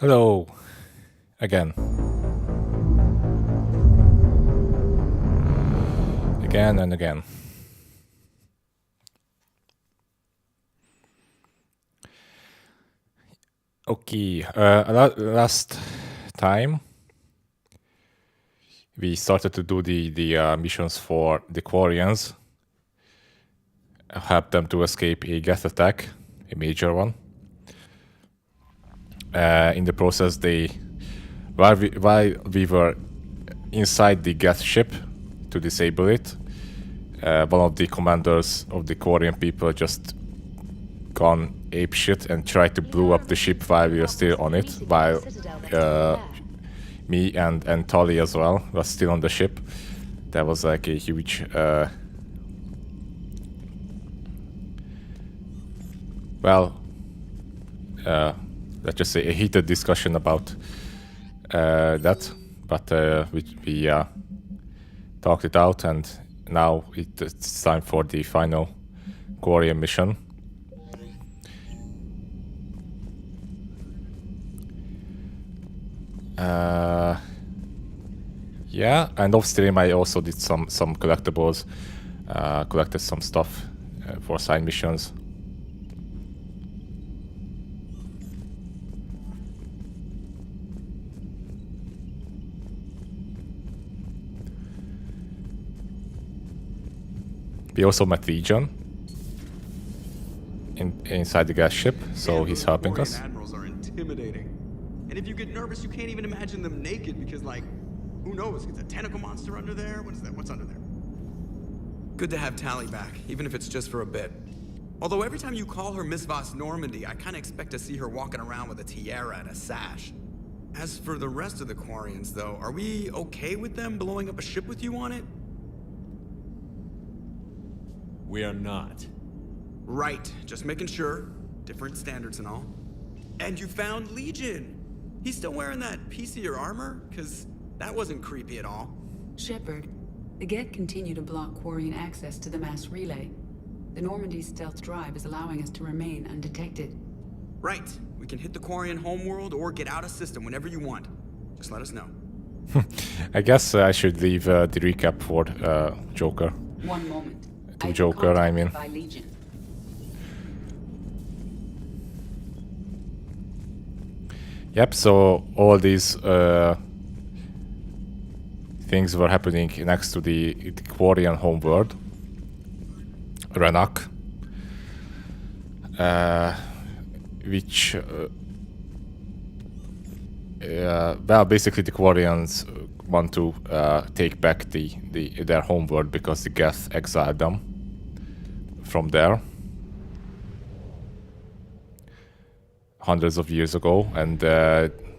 Hello, again. Again and again. Okay, last time we started to do the missions for the Quarians. Help them to escape a gas attack, a major one. In the process, while we were inside the gas ship to disable it, one of the commanders of the Quarian people just gone apeshit and tried to blow up the ship while we were still on it, while me and Tali as well was still on the ship. That was like a huge let's just say a heated discussion about that, but we talked it out, and now it's time for the final Quarian mission. Yeah, and off stream I also did some collectibles, collected some stuff for side missions. We also met Legion inside the gas ship, so he's helping us. Admirals are intimidating. And if you get nervous, you can't even imagine them naked because, like, who knows? Is a tentacle monster under there? What is that? What's under there? Good to have Tally back, even if it's just for a bit. Although every time you call her Miss Voss Normandy, I kind of expect to see her walking around with a tiara and a sash. As for the rest of the Quarians, though, are we okay with them blowing up a ship with you on it? We are not. Right, just making sure. Different standards and all. And you found Legion! He's still wearing that piece-of-your armor? Cause that wasn't creepy at all. Shepard, the Geth continue to block Quarian access to the mass relay. The Normandy's stealth drive is allowing us to remain undetected. Right. We can hit the Quarian homeworld or get out of system whenever you want. Just let us know. I guess I should leave the recap for Joker. One moment. To Joker, I mean. By Legion. Yep, so all these things were happening next to the Quarian homeworld, Renak, which, well, basically the Quarians want to take back their homeworld because the Geth exiled them from there hundreds of years ago, and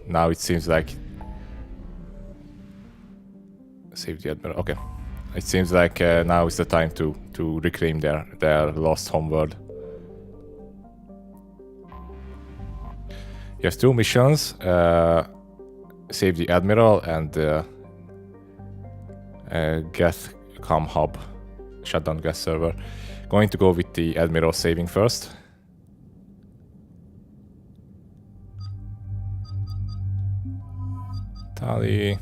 now it seems like save the admiral. Okay, it seems like now is the time to reclaim their lost homeworld. You have two missions: save the admiral and Geth Com Hub, shut down Geth server. Going to go with the admiral saving first. Tally.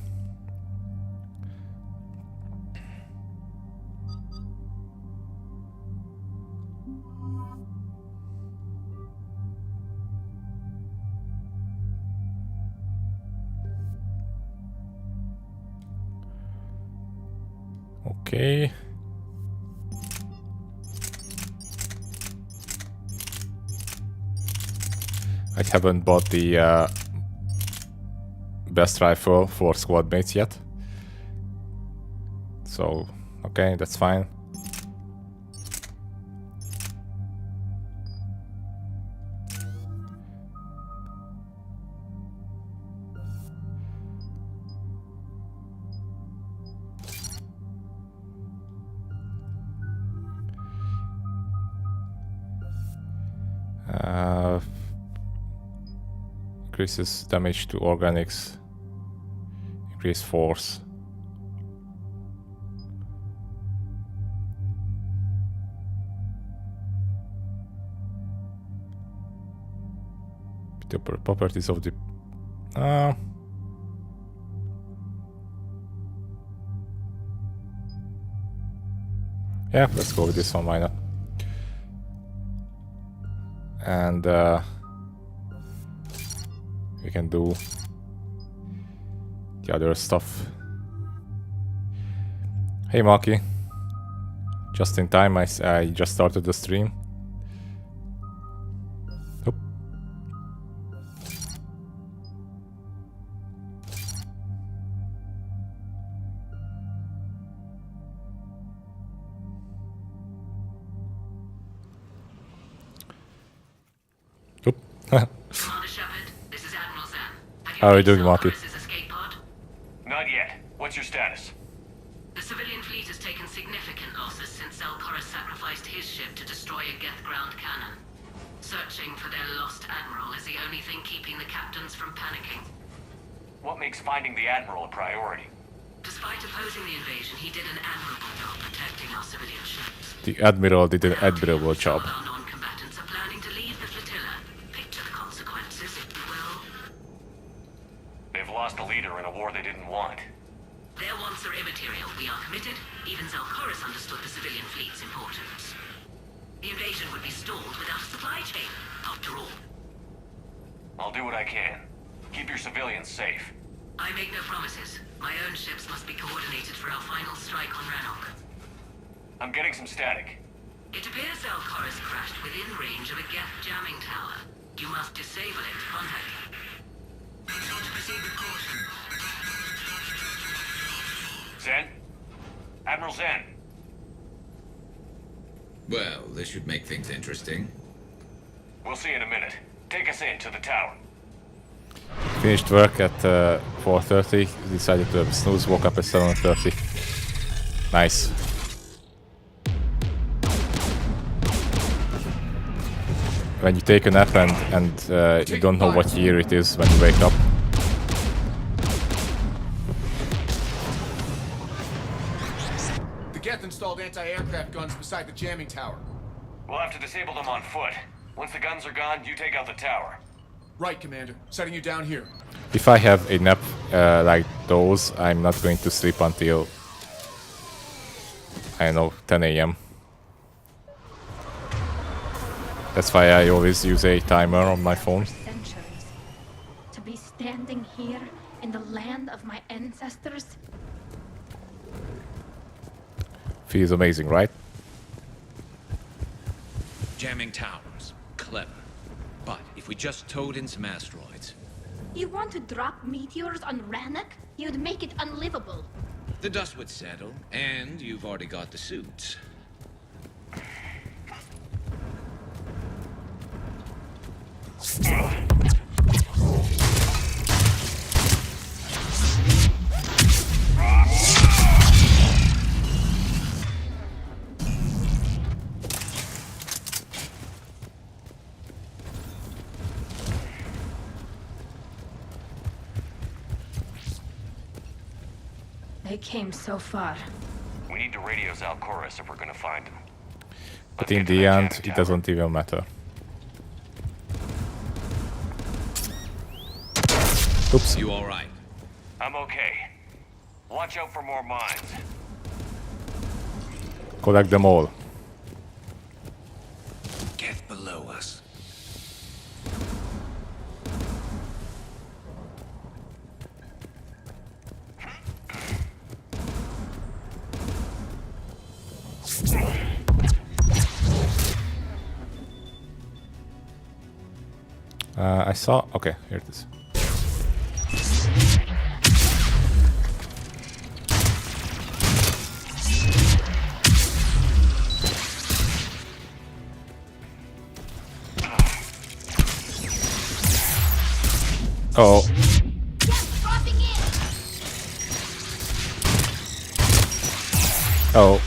Okay. I haven't bought the best rifle for squad mates yet. So, okay, that's fine. Increases damage to organics. Increase force. The properties of the Yeah, let's go with this one, why not? And we can do the other stuff. Hey Marky, just in time, I just started the stream. Oop. Oop. Commander Shepard, this is Admiral Zan. Have How are you reached doing, Marky? Alvarez's escape pod? Not yet. What's your status? The civilian fleet has taken significant losses since Zelkorus sacrificed his ship to destroy a Geth ground cannon. Searching for their lost admiral is the only thing keeping the captains from panicking. What makes finding the Admiral a priority? Despite opposing the invasion, he did an admirable job protecting our civilian ships. The Admiral did an admirable job. Our non-combatants are planning to leave the flotilla. Picture the consequences, if you will. They've lost a leader in a war they didn't want. Their wants are immaterial. We are committed. Even Zelkorus understood the civilian fleet's importance. The invasion would be stalled without a supply chain, after all. I'll do what I can. Keep your civilians safe. I make no promises. My own ships must be coordinated for our final strike on Rannoch. I'm getting some static. It appears Zelkorus crashed within range of a Geth jamming tower. You must disable it to contact him. Proceed with caution. Zen? Admiral Zen? Well, this should make things interesting. We'll see in a minute. Take us in to the tower. Finished work at 4:30. Decided to have a snooze. Woke up at 7:30. Nice. When you take a nap and you don't know what year it is when you wake up. The Geth installed anti-aircraft guns beside the jamming tower. We'll have to disable them on foot. Once the guns are gone, you take out the tower. Right, Commander. Setting you down here. If I have a nap like those, I'm not going to sleep until, I don't know, 10 a.m. That's why I always use a timer on my phone. Centuries. To be standing here in the land of my ancestors. Feels amazing, right? Jamming towers. Clever. But if we just towed in some asteroids... You want to drop meteors on Rannoch? You'd make it unlivable. The dust would settle, and you've already got the suits. They came so far. We need to radio Zelkorus if we're gonna find him. But Let's in get to the that end, jamming it tower. doesn't even matter. Oops. You all right? I'm okay. Watch out for more mines. Collect them all. Get below us. I saw. Okay, here it is. Oh, Yes, dropping in! oh.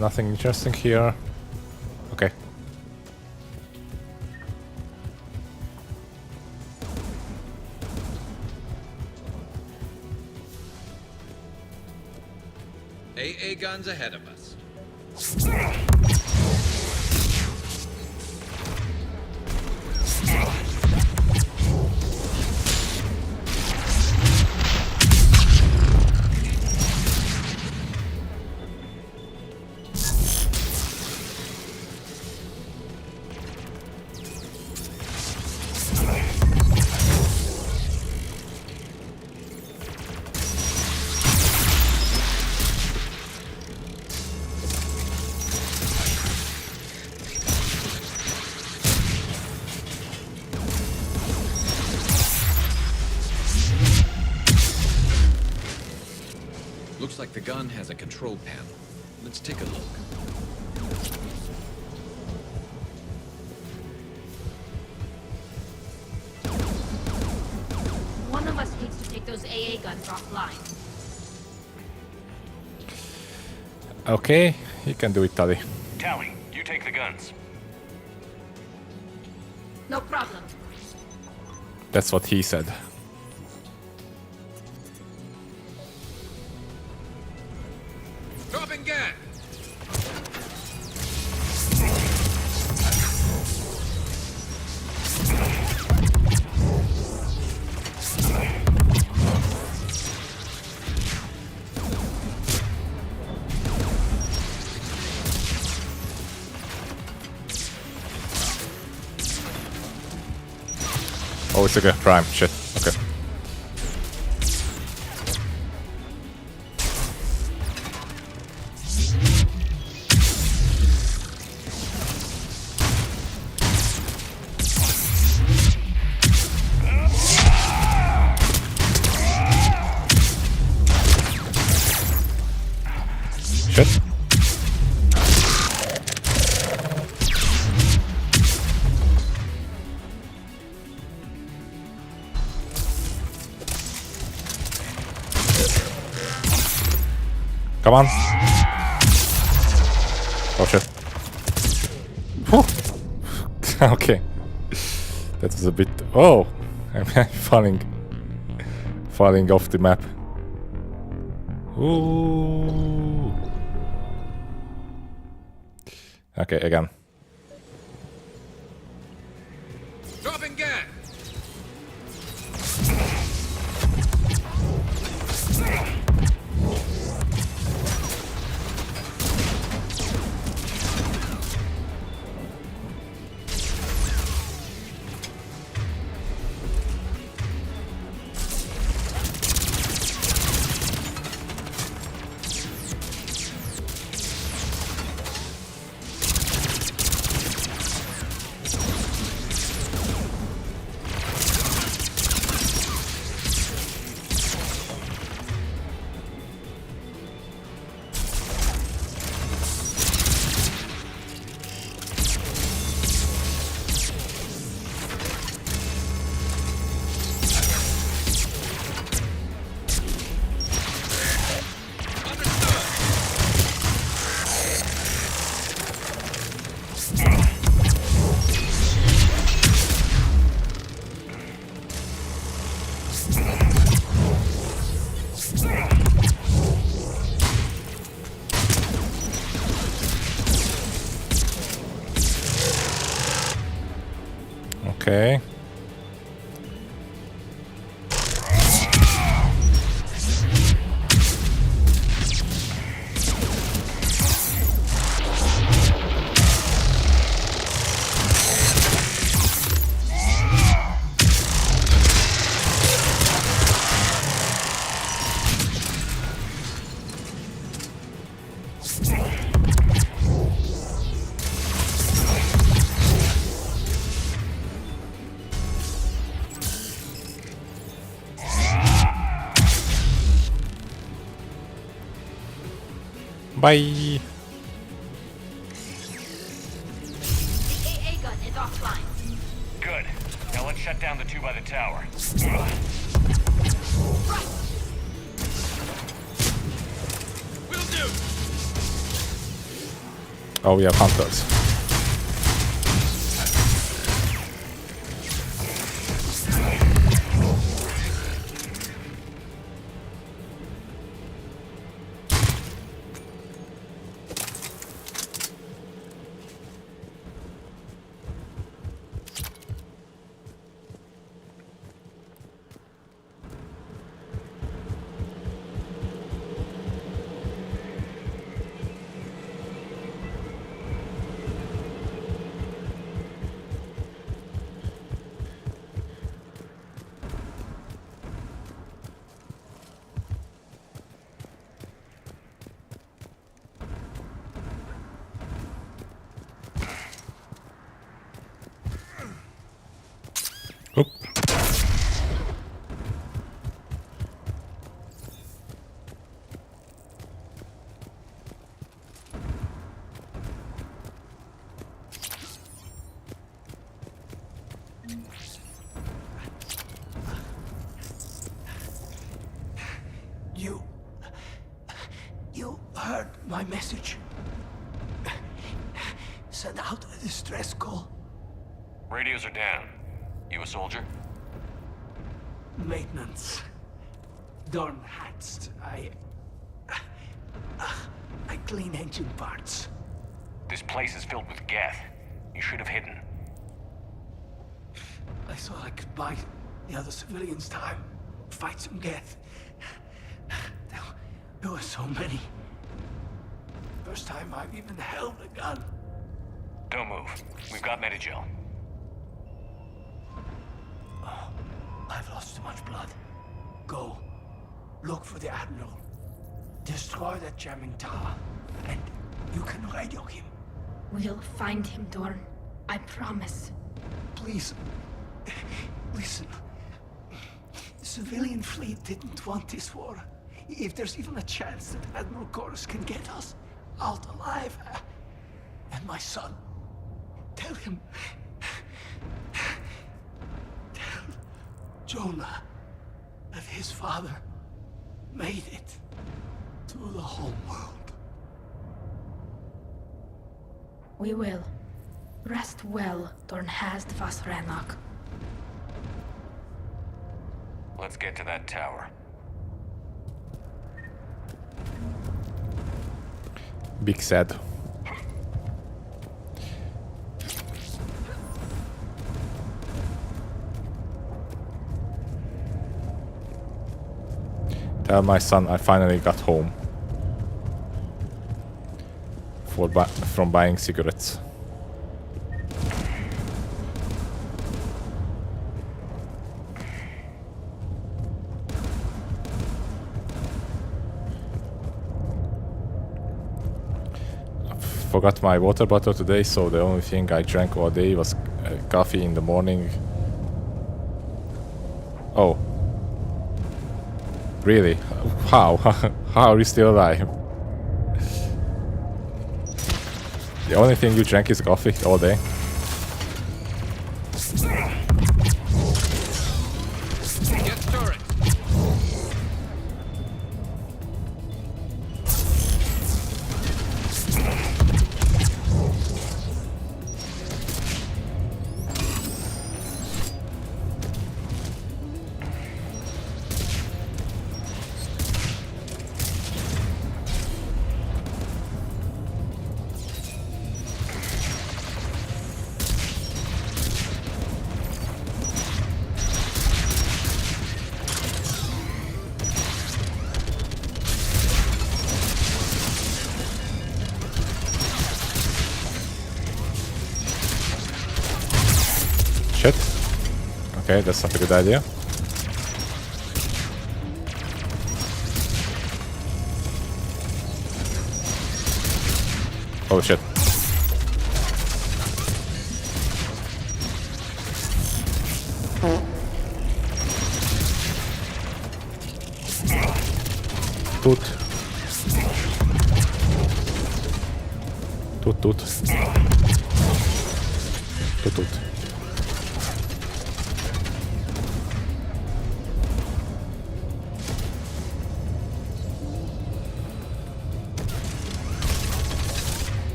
Nothing interesting here. Okay. AA guns ahead of us. Looks like the gun has a control panel. Let's take a look. One of us needs to take those AA guns offline. Okay, you can do it, Tali. Tally, you take the guns. No problem. That's what he said. Dropping gas! Oh, it's okay. Prime. Shit. Okay. Shit. Come on. Oh shit. Whew. Okay. That was a bit... Oh! I'm falling off the map. Ooh. Okay, again. Dropping gas! Okay. Bye. The AA gun is offline. Good. Now let's shut down the two by the tower. Will do! Oh, we have hunters. Oop. You heard my message. Send out a distress call. Radios are down. You a soldier? Maintenance. Darn hats. I clean engine parts. This place is filled with geth. You should have hidden. I thought I could buy the other civilians time. Fight some geth. There were so many. First time I've even held a gun. Don't move. We've got Medigel. I've lost too much blood. Go. Look for the Admiral. Destroy that jamming tower. And you can radio him. We'll find him, Dorn. I promise. Please. Listen. The civilian fleet didn't want this war. If there's even a chance that Admiral Chorus can get us out alive. And my son. Tell him. Tell Jonah that his father made it to the home world. We will. Rest well, Dornhast Vasrenak. Let's get to that tower. Big sad. Tell my son I finally got home from buying cigarettes. Forgot my water bottle today, so the only thing I drank all day was coffee in the morning. Oh. Really? How? How are you still alive? The only thing you drank is coffee all day? Get turret. Shit. Okay, that's not a good idea. Oh shit. Toot. Toot toot. Toot toot.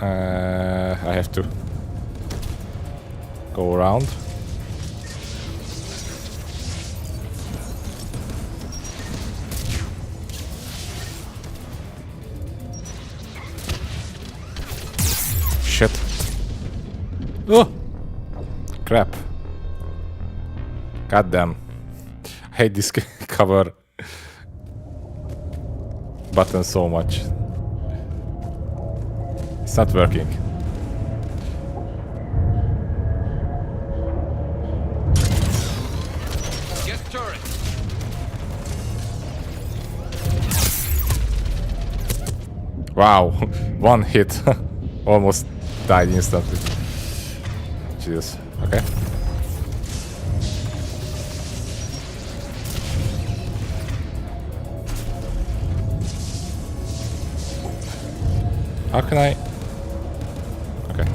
I have to go around. Shit. Oh! Crap. God damn. I hate this cover button so much. It's not working. Get turret. Wow. One hit. Almost died instantly. Jesus. Okay. How can I? Okay.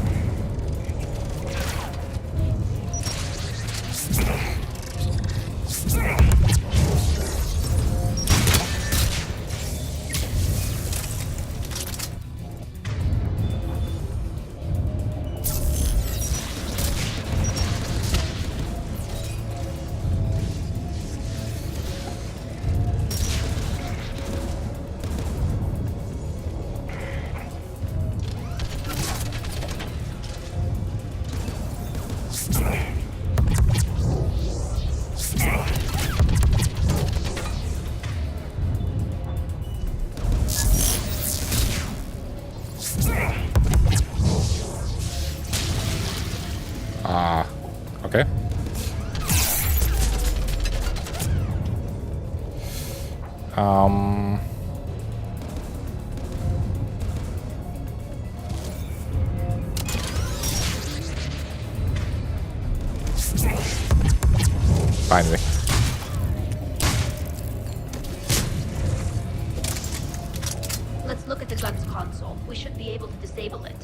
Okay. Finally. Let's look at the gun's console. We should be able to disable it.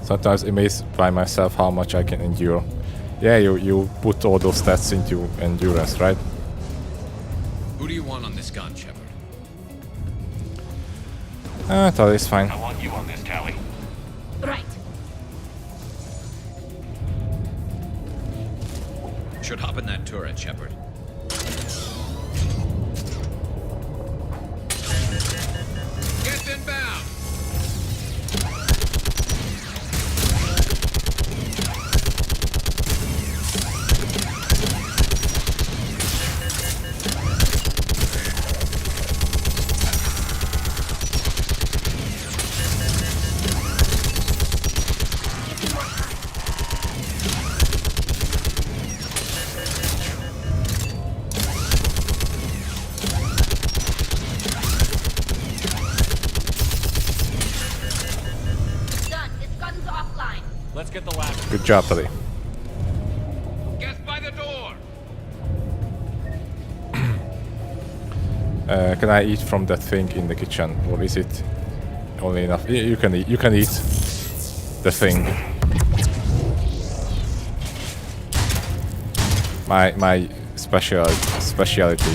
Sometimes amazed by myself how much I can endure. Yeah, you put all those stats into endurance, right? Who do you want on this gun, Shepard? Totally is fine. I want you on this, Tally. Right. Should hop in that turret, Shepard. Get inbound! Done. This gun's offline. Let's get the last. Good job, buddy. Get by the door! Can I eat from that thing in the kitchen, or is it only enough? You can eat. You can eat the thing. My speciality.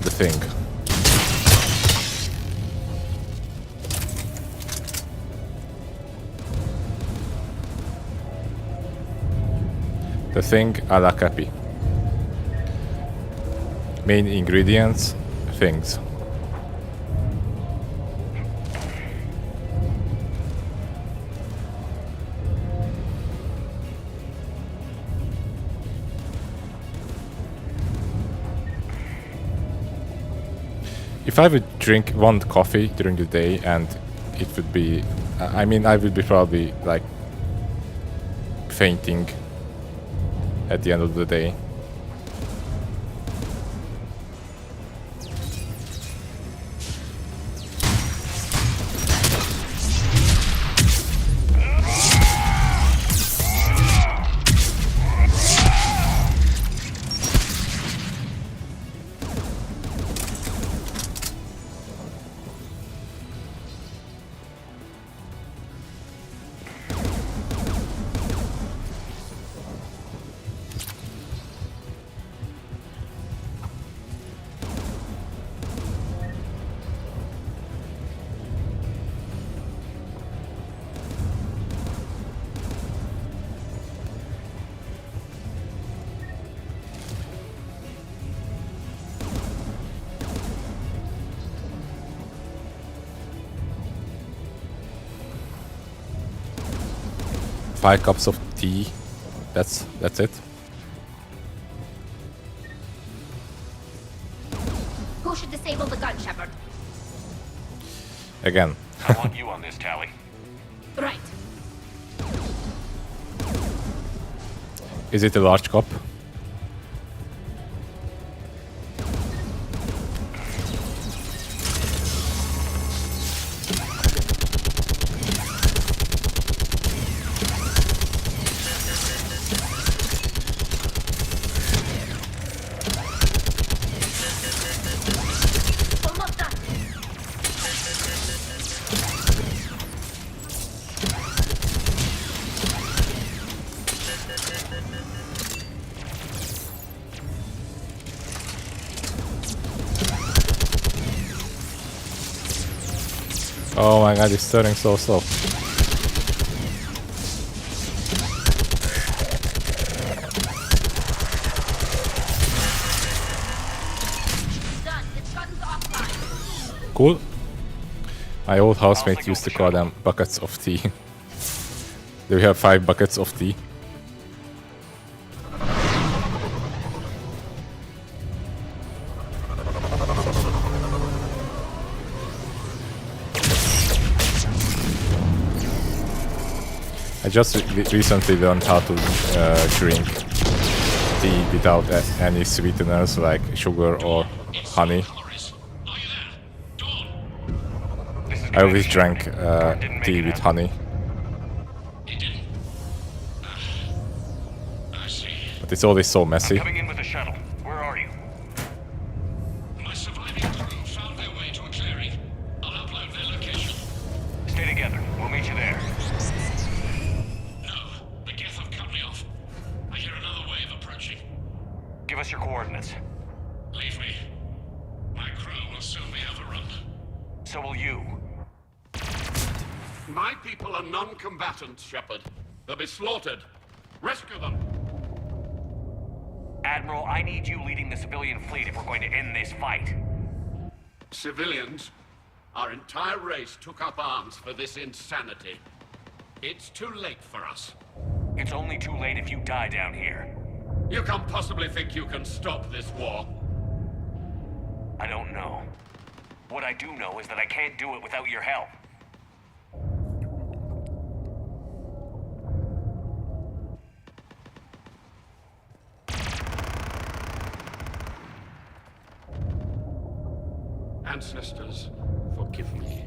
The thing. The thing a la Capi. Main ingredients, things. If I would drink one coffee during the day, and it would be, I mean, I would be probably like fainting at the end of the day. 5 cups of tea. That's it. Who should disable the gun, Shepard? Again. I want you on this, Tally. Right. Is it a large cup? Almost done. Oh my god, it's turning so slow. Done. It's guns offline. Cool. My old housemate used to call them buckets of tea. Do we have 5 buckets of tea? I just recently learned how to drink tea without any sweeteners like sugar or honey. I always drank tea with honey. But it's always so messy. Coming in with the shuttle. Where are you? My surviving crew found their way to a clearing. I'll upload their location. Stay together. We'll meet you there. No, the Geth have cut me off. I hear another wave approaching. Give us your coordinates. Leave me. My crew will soon be overrun. So will you. My people are non-combatants, Shepard. They'll be slaughtered. Rescue them. Admiral, I need you leading the civilian fleet if we're going to end this fight. Civilians, our entire race took up arms for this insanity. It's too late for us. It's only too late if you die down here. You can't possibly think you can stop this war. I don't know. What I do know is that I can't do it without your help. Ancestors, forgive me.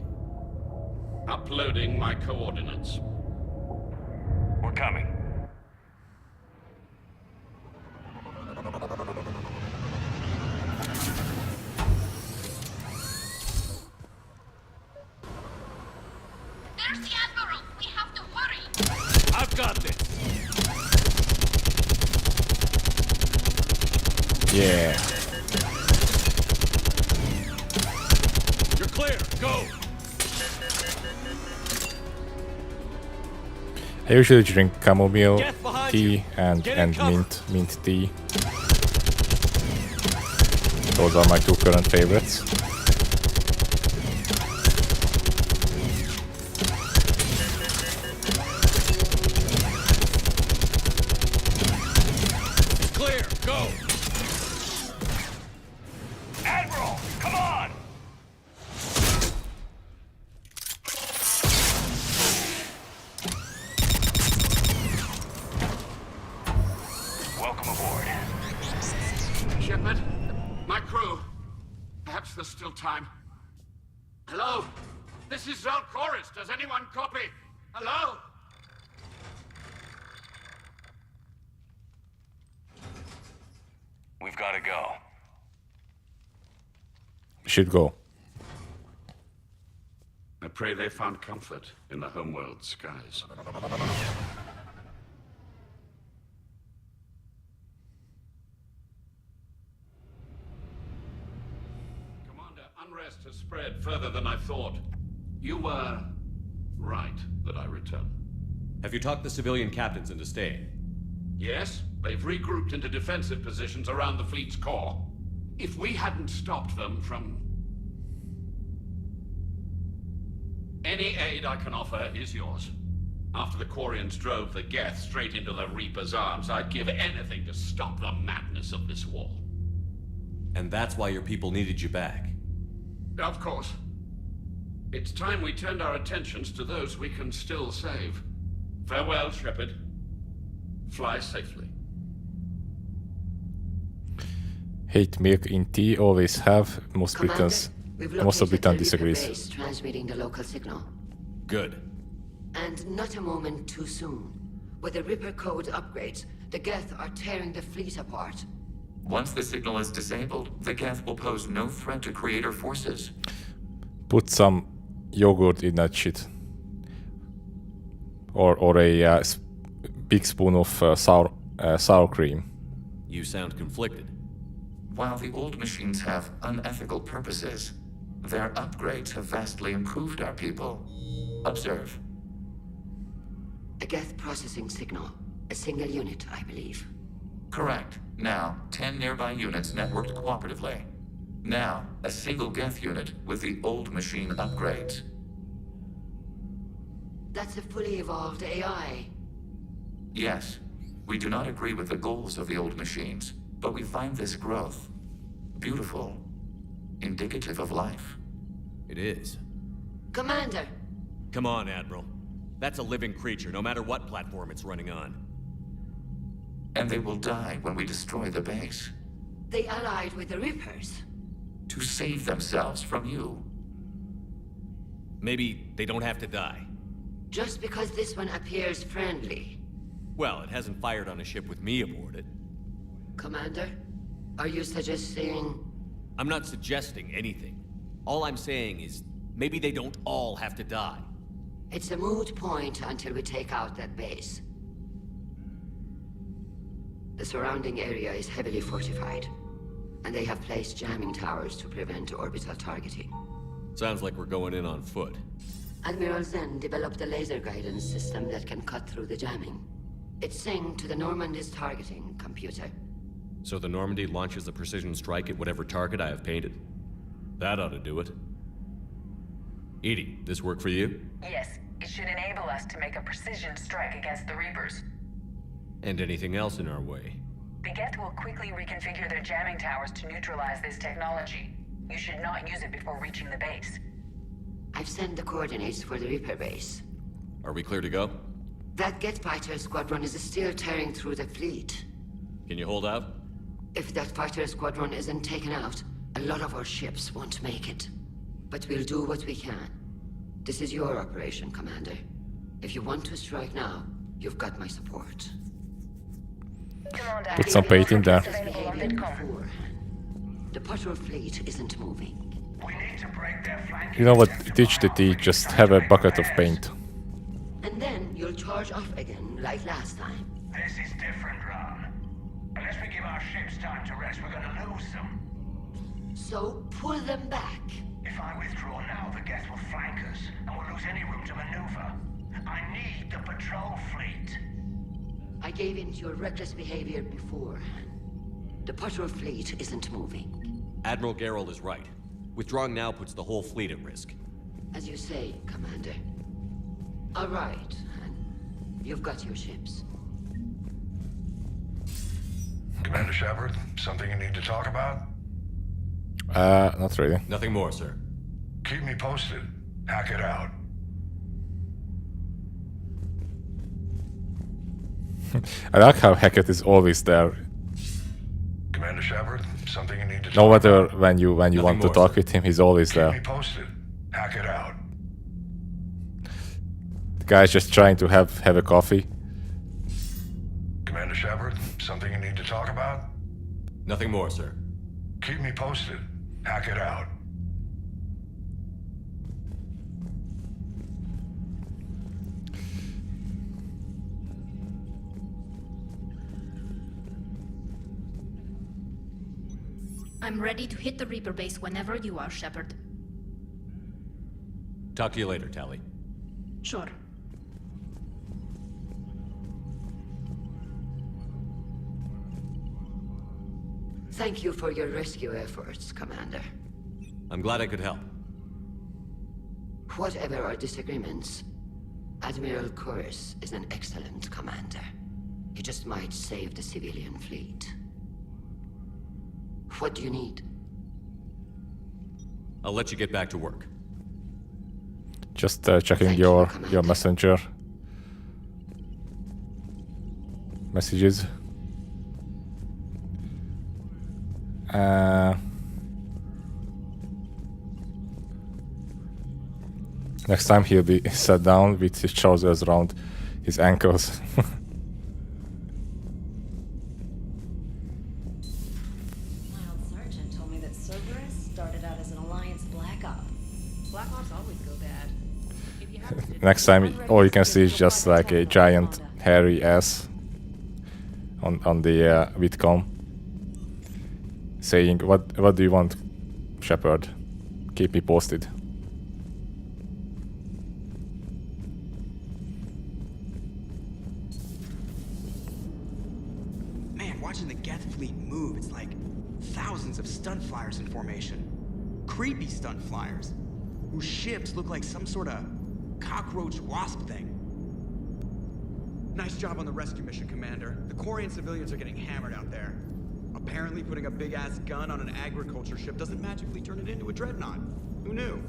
Uploading my coordinates. We're coming. There's the Admiral. We have to hurry. I've got this. Yeah. You're clear. Go. I usually drink chamomile Get behind tea you. and Get in cover. mint tea. Those are my 2 current favorites. Clear. Go. Admiral, come on! Welcome aboard. Shepard, my crew. Perhaps there's still time. Hello? This is Zalcoris. Does anyone copy? Hello? We've got to go. We should go. I pray they found comfort in the homeworld skies. Commander, unrest has spread further than I thought. You were right that I return. Have you talked the civilian captains into staying? Yes, they've regrouped into defensive positions around the fleet's core. If we hadn't stopped them from... Any aid I can offer is yours. After the Quarians drove the Geth straight into the Reaper's arms, I'd give anything to stop the madness of this war. And that's why your people needed you back. Of course. It's time we turned our attentions to those we can still save. Farewell, Shepard. Fly safely. Hate milk in tea, always have. Most Britons, most of Britain disagrees. Base transmitting the local signal. Good. And not a moment too soon. With the Ripper code upgrades, the Geth are tearing the fleet apart. Once the signal is disabled, the Geth will pose no threat to Creator forces. Put some yogurt in that shit. Or a big spoon of sour cream. You sound conflicted. While the old machines have unethical purposes, their upgrades have vastly improved our people. Observe. A Geth processing signal. A single unit, I believe. Correct. Now, 10 nearby units networked cooperatively. Now, a single Geth unit with the old machine upgrades. That's a fully evolved AI. Yes, we do not agree with the goals of the old machines, but we find this growth beautiful, indicative of life. It is. Commander! Come on, Admiral. That's a living creature, no matter what platform it's running on. And they will die when we destroy the base. They allied with the Rippers. To save themselves from you. Maybe they don't have to die. Just because this one appears friendly. Well, it hasn't fired on a ship with me aboard it. Commander, are you suggesting... I'm not suggesting anything. All I'm saying is, maybe they don't all have to die. It's a moot point until we take out that base. The surrounding area is heavily fortified, and they have placed jamming towers to prevent orbital targeting. Sounds like we're going in on foot. Admiral Zen developed a laser guidance system that can cut through the jamming. It's synced to the Normandy's targeting computer. So the Normandy launches a precision strike at whatever target I have painted? That ought to do it. Edie, this work for you? Yes, it should enable us to make a precision strike against the Reapers. And anything else in our way? The Geth will quickly reconfigure their jamming towers to neutralize this technology. You should not use it before reaching the base. I've sent the coordinates for the Reaper base. Are we clear to go? That Geth fighter squadron is still tearing through the fleet. Can you hold out? If that fighter squadron isn't taken out, a lot of our ships won't make it. But we'll do what we can. This is your operation, Commander. If you want to strike now, you've got my support. Put some bait in there. The patrol fleet isn't moving. You know what? Ditch the tea, just have a bucket of paint. And then you'll charge off again, like last time. This is different, Ron. Unless we give our ships time to rest, we're gonna lose them. So, pull them back. If I withdraw now, the Geth will flank us, and we'll lose any room to maneuver. I need the patrol fleet. I gave in to your reckless behavior beforehand. The patrol fleet isn't moving. Admiral Geralt is right. Withdrawing now puts the whole fleet at risk. As you say, Commander. All right, you've got your ships. Commander Shepard, something you need to talk about? Not really. Nothing more, sir. Keep me posted. Hack it out. I like how Hackett is always there. Commander Shepard, something you need to No talk matter about? when you want to talk with him, he's always Keep me there. posted. Hack it out. The guy's just trying to have a coffee. Commander Shepard, something you need to talk about? Nothing more, sir. Keep me posted. Hack it out. I'm ready to hit the Reaper base whenever you are, Shepard. Talk to you later, Tally. Sure. Thank you for your rescue efforts, Commander. I'm glad I could help. Whatever our disagreements, Admiral Chorus is an excellent commander. He just might save the civilian fleet. What do you need? I'll let you get back to work. Just checking your messenger messages. Next time he'll be sat down with his trousers around his ankles. Sergeant told me that Cerberus started out as an Alliance Black Op. Black Ops always go bad. Next time, all you can see is just like a giant hairy ass on the VidCom, saying, "What do you want, Shepard? Keep me posted." Man, watching the Geth fleet move, it's like thousands of stunt flyers in formation. Creepy stunt flyers, whose ships look like some sort of cockroach wasp thing. Nice job on the rescue mission, Commander. The Quarian civilians are getting hammered out there. Apparently putting a big-ass gun on an agriculture ship doesn't magically turn it into a dreadnought. Who knew?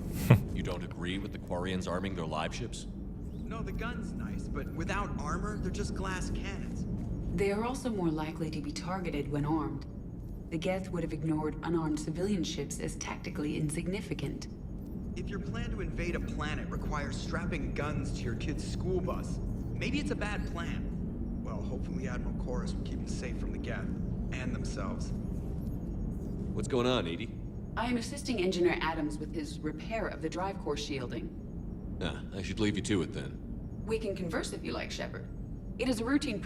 You don't agree with the Quarians arming their live ships? No, the gun's nice, but without armor, they're just glass cannons. They are also more likely to be targeted when armed. The Geth would have ignored unarmed civilian ships as tactically insignificant. If your plan to invade a planet requires strapping guns to your kid's school bus, maybe it's a bad plan. Well, hopefully Admiral Chorus will keep them safe from the Geth and themselves. What's going on, Edie? I am assisting Engineer Adams with his repair of the drive core shielding. Ah, I should leave you to it then. We can converse if you like, Shepard. It is a routine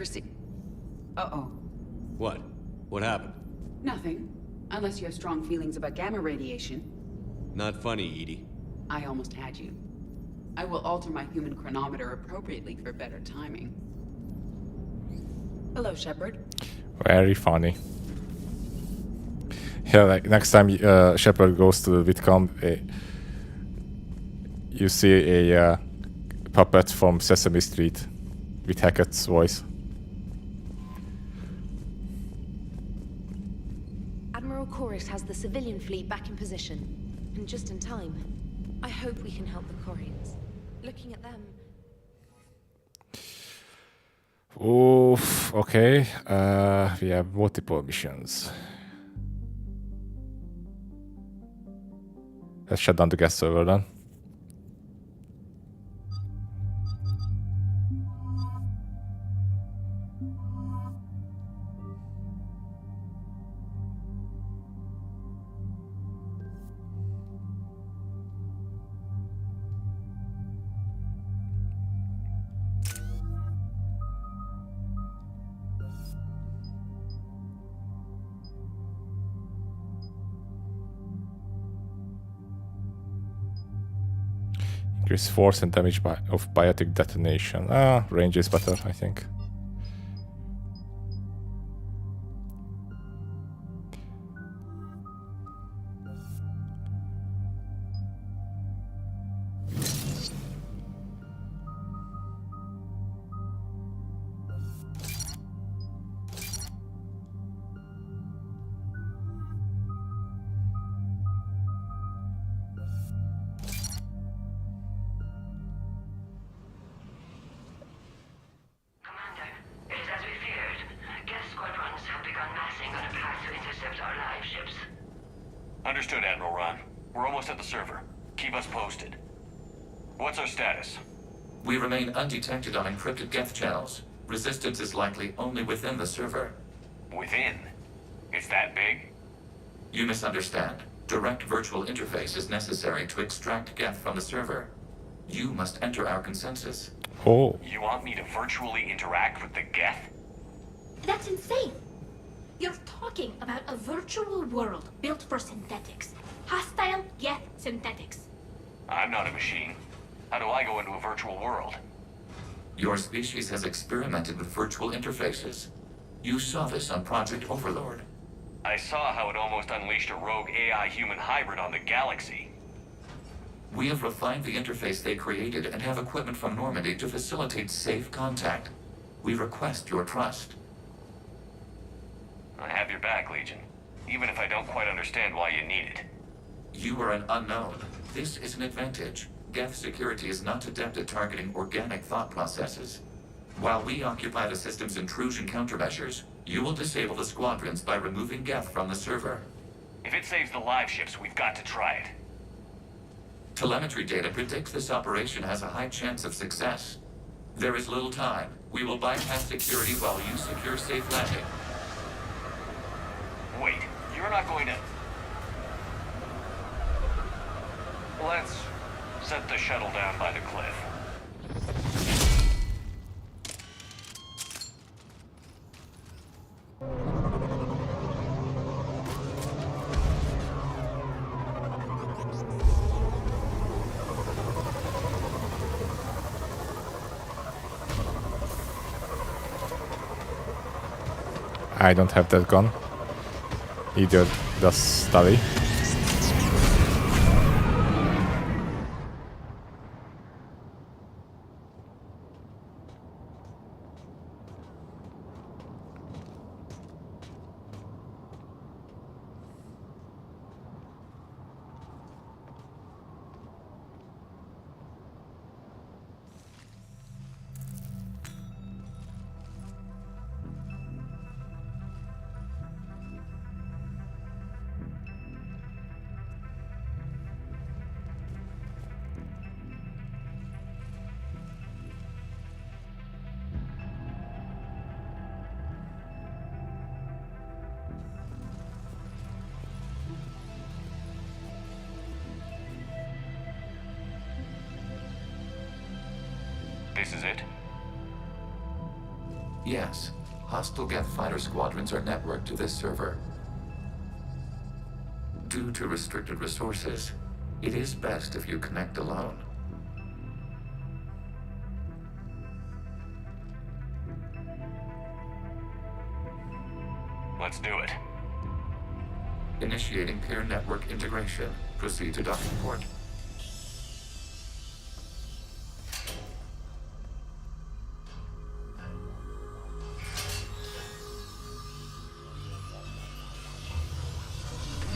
Uh-oh. What? What happened? Nothing. Unless you have strong feelings about gamma radiation. Not funny, Edie. I almost had you. I will alter my human chronometer appropriately for better timing. Hello, Shepard. Very funny. Yeah, like next time Shepard goes to the VidCom, you see a puppet from Sesame Street with Hackett's voice. Admiral Chorus has the civilian fleet back in position, and just in time. I hope we can help the Quarians. Looking at them... Oof, okay. We have multiple missions. Let's shut down the guest server then. Increase force and damage of biotic detonation. Range is better, I think. Understood, Admiral Ron. We're almost at the server. Keep us posted. What's our status? We remain undetected on encrypted Geth channels. Resistance is likely only within the server. Within? It's that big? You misunderstand. Direct virtual interface is necessary to extract Geth from the server. You must enter our consensus. Oh. You want me to virtually interact with the Geth? That's insane! You're talking about a virtual world built for synthetics. Hostile Geth synthetics. I'm not a machine. How do I go into a virtual world? Your species has experimented with virtual interfaces. You saw this on Project Overlord. I saw how it almost unleashed a rogue AI-human hybrid on the galaxy. We have refined the interface they created and have equipment from Normandy to facilitate safe contact. We request your trust. I have your back, Legion. Even if I don't quite understand why you need it. You are an unknown. This is an advantage. Geth security is not adept at targeting organic thought processes. While we occupy the system's intrusion countermeasures, you will disable the squadrons by removing Geth from the server. If it saves the live ships, we've got to try it. Telemetry data predicts this operation has a high chance of success. There is little time. We will bypass security while you secure safe landing. Wait, you're not going to... Let's set the shuttle down by the cliff. I don't have that gun. Either does Stally. This is it? Yes. Hostile Geth fighter squadrons are networked to this server. Due to restricted resources, it is best if you connect alone. Let's do it. Initiating peer network integration. Proceed to docking port.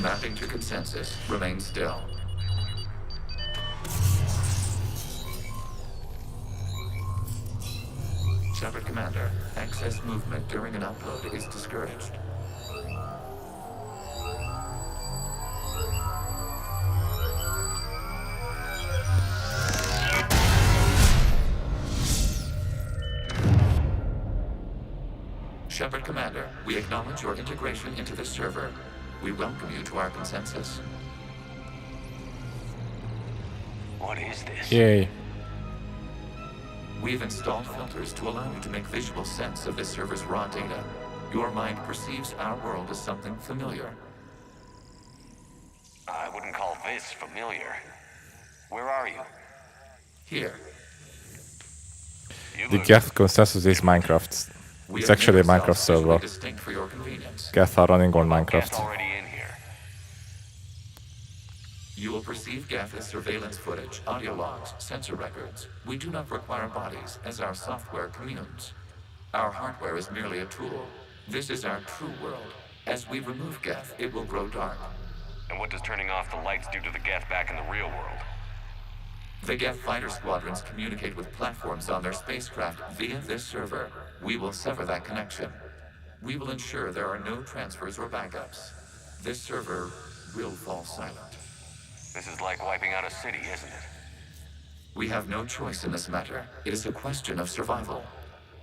Mapping to consensus. Remain still. Shepard Commander, excess movement during an upload is discouraged. Shepard Commander, we acknowledge your integration into the server. We welcome you to our consensus. What is this? Yay. We've installed filters to allow you to make visual sense of this server's raw data. Your mind perceives our world as something familiar. I wouldn't call this familiar. Where are you? Here. The Geth consensus is Minecraft. It's actually a Minecraft server. Distinct for your convenience. Geth are running on Minecraft. Already in here. You will perceive Geth as surveillance footage, audio logs, sensor records. We do not require bodies, as our software communes. Our hardware is merely a tool. This is our true world. As we remove Geth, it will grow dark. And what does turning off the lights do to the Geth back in the real world? The Geth fighter squadrons communicate with platforms on their spacecraft via this server. We will sever that connection. We will ensure there are no transfers or backups. This server will fall silent. This is like wiping out a city, isn't it? We have no choice in this matter. It is a question of survival.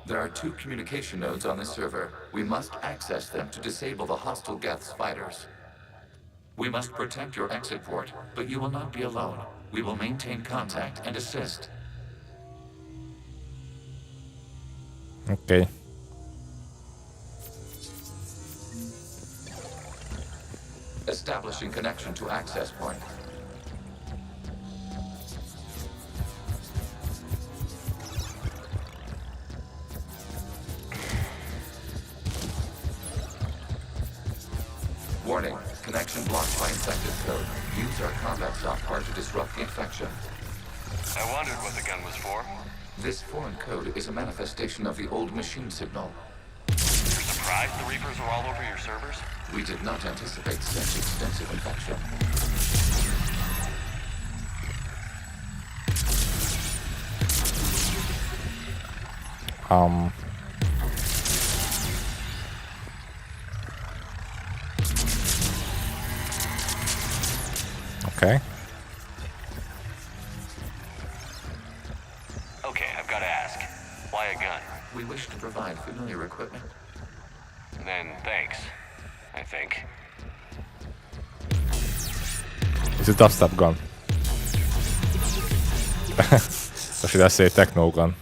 There are 2 communication nodes on this server. We must access them to disable the hostile Geth's fighters. We must protect your exit port, but you will not be alone. We will maintain contact and assist. Okay. Establishing connection to access point. Warning, Connection blocked by infected code. Use our combat software to disrupt the infection. I wondered what the gun was for. This foreign code is a manifestation of the old machine signal. You're surprised the Reapers are all over your servers? We did not anticipate such extensive infection. Okay. Okay, I've got to ask. Why a gun? We wish to provide familiar equipment. Then thanks, I think. It's a dubstep gun. Or should I say techno gun?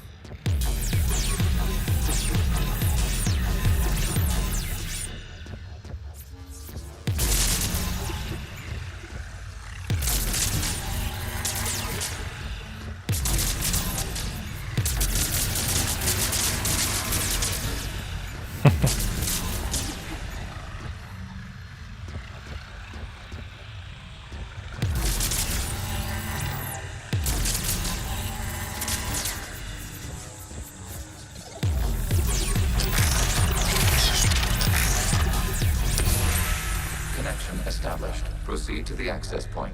Connection established. Proceed to the access point.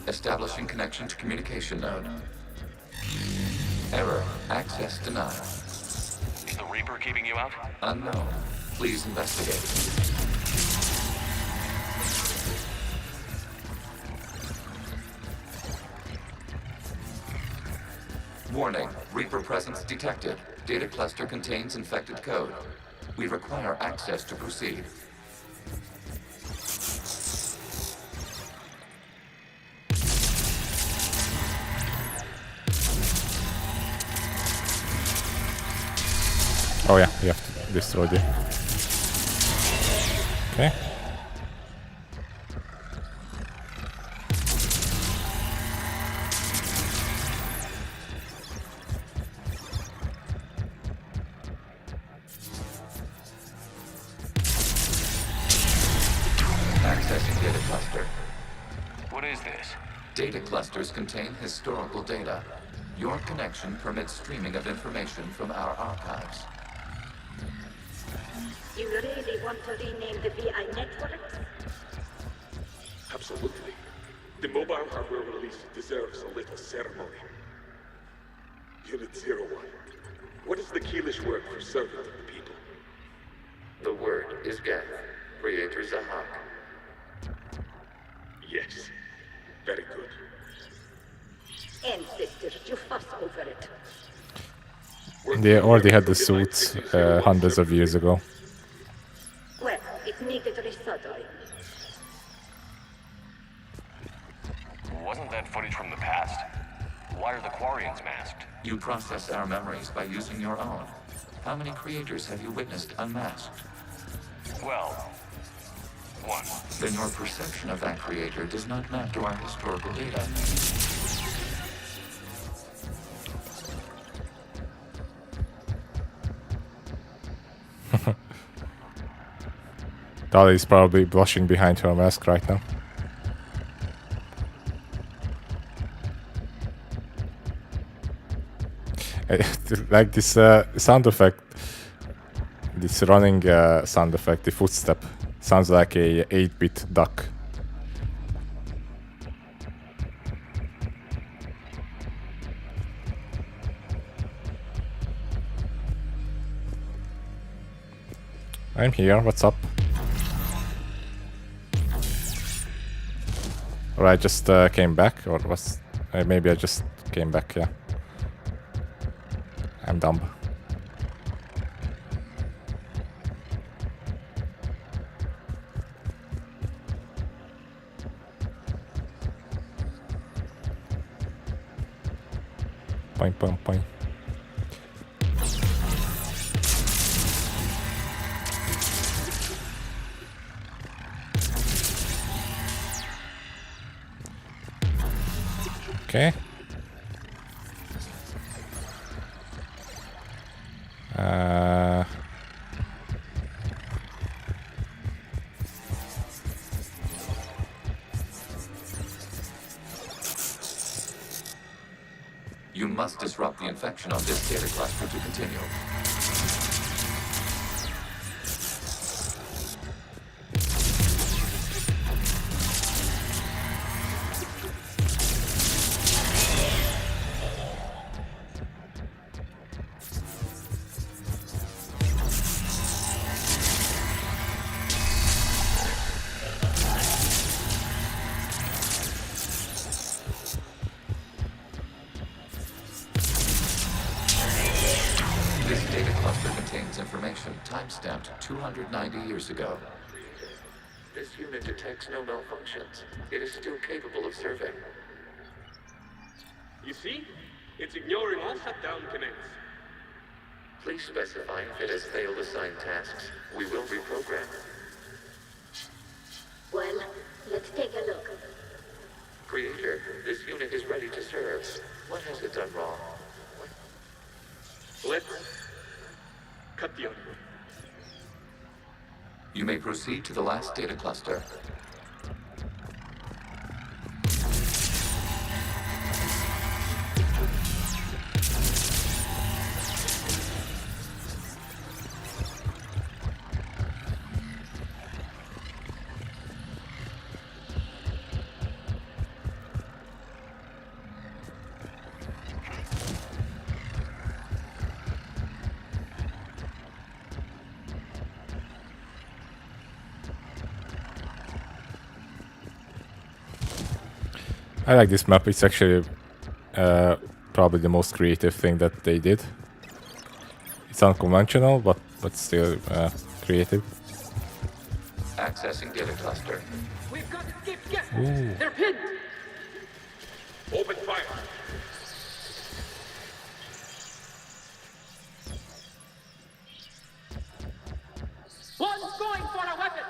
Establishing connection to communication node. Error. Access denied. Is the Reaper keeping you out? Unknown. Please investigate. Warning. Reaper presence detected. Data cluster contains infected code. We require access to proceed. Oh yeah, you have to destroy the... Okay. Accessing data cluster. What is this? Data clusters contain historical data. Your connection permits streaming of information from our archives. You really want to rename the VI network? Absolutely. The mobile hardware release deserves a little ceremony. Unit 01. What is the Keelish word for servant of the people? The word is Geth. Creator Zahak. Yes. Very good. Ancestors, you fuss over it. They already had the suits hundreds of years ago. Well, it needed resoldering. Wasn't that footage from the past? Why are the Quarians masked? You process our memories by using your own. How many creators have you witnessed unmasked? Well, one. Then your perception of that creator does not map to our historical data. Dolly's probably blushing behind her mask right now. Like this sound effect, this running sound effect, the footstep, sounds like a 8-bit duck. I'm here, what's up? Or I just came back, or was... maybe I just came back, yeah. I'm dumb. Point, point, point. Okay. must disrupt the infection on this data cluster to continue. This data cluster contains information time-stamped 290 years ago. This unit detects no malfunctions. It is still capable of serving. You see? It's ignoring all shutdown connects. Please specify if it has failed assigned tasks. We will reprogram. Well, let's take a look. Creator, this unit is ready to serve. What has it done wrong? Let's cut the audio. You may proceed to the last data cluster. I like this map. It's actually probably the most creative thing that they did. It's unconventional, but still creative. Accessing data cluster. We've got gift guests. Ooh. They're pinned. Open fire. One's going for a weapon.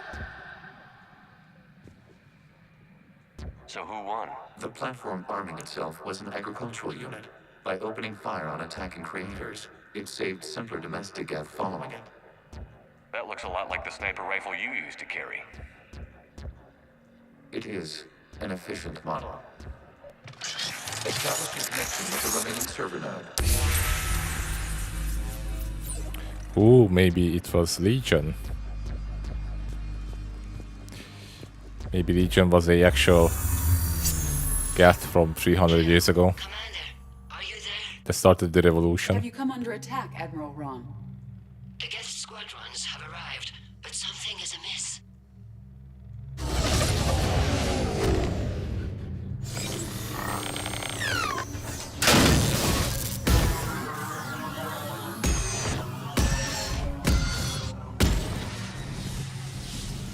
So who won? The platform arming itself was an agricultural unit. By opening fire on attacking creators, it saved simpler domestic geth following it. That looks a lot like the sniper rifle you used to carry. It is an efficient model. Establishing connection with the remaining server node. Ooh, maybe it was Legion. Maybe Legion was the actual Geth from 300 years ago. That started the revolution. Have you come under attack, Admiral Ron? The Geth squadrons have arrived, but something is amiss.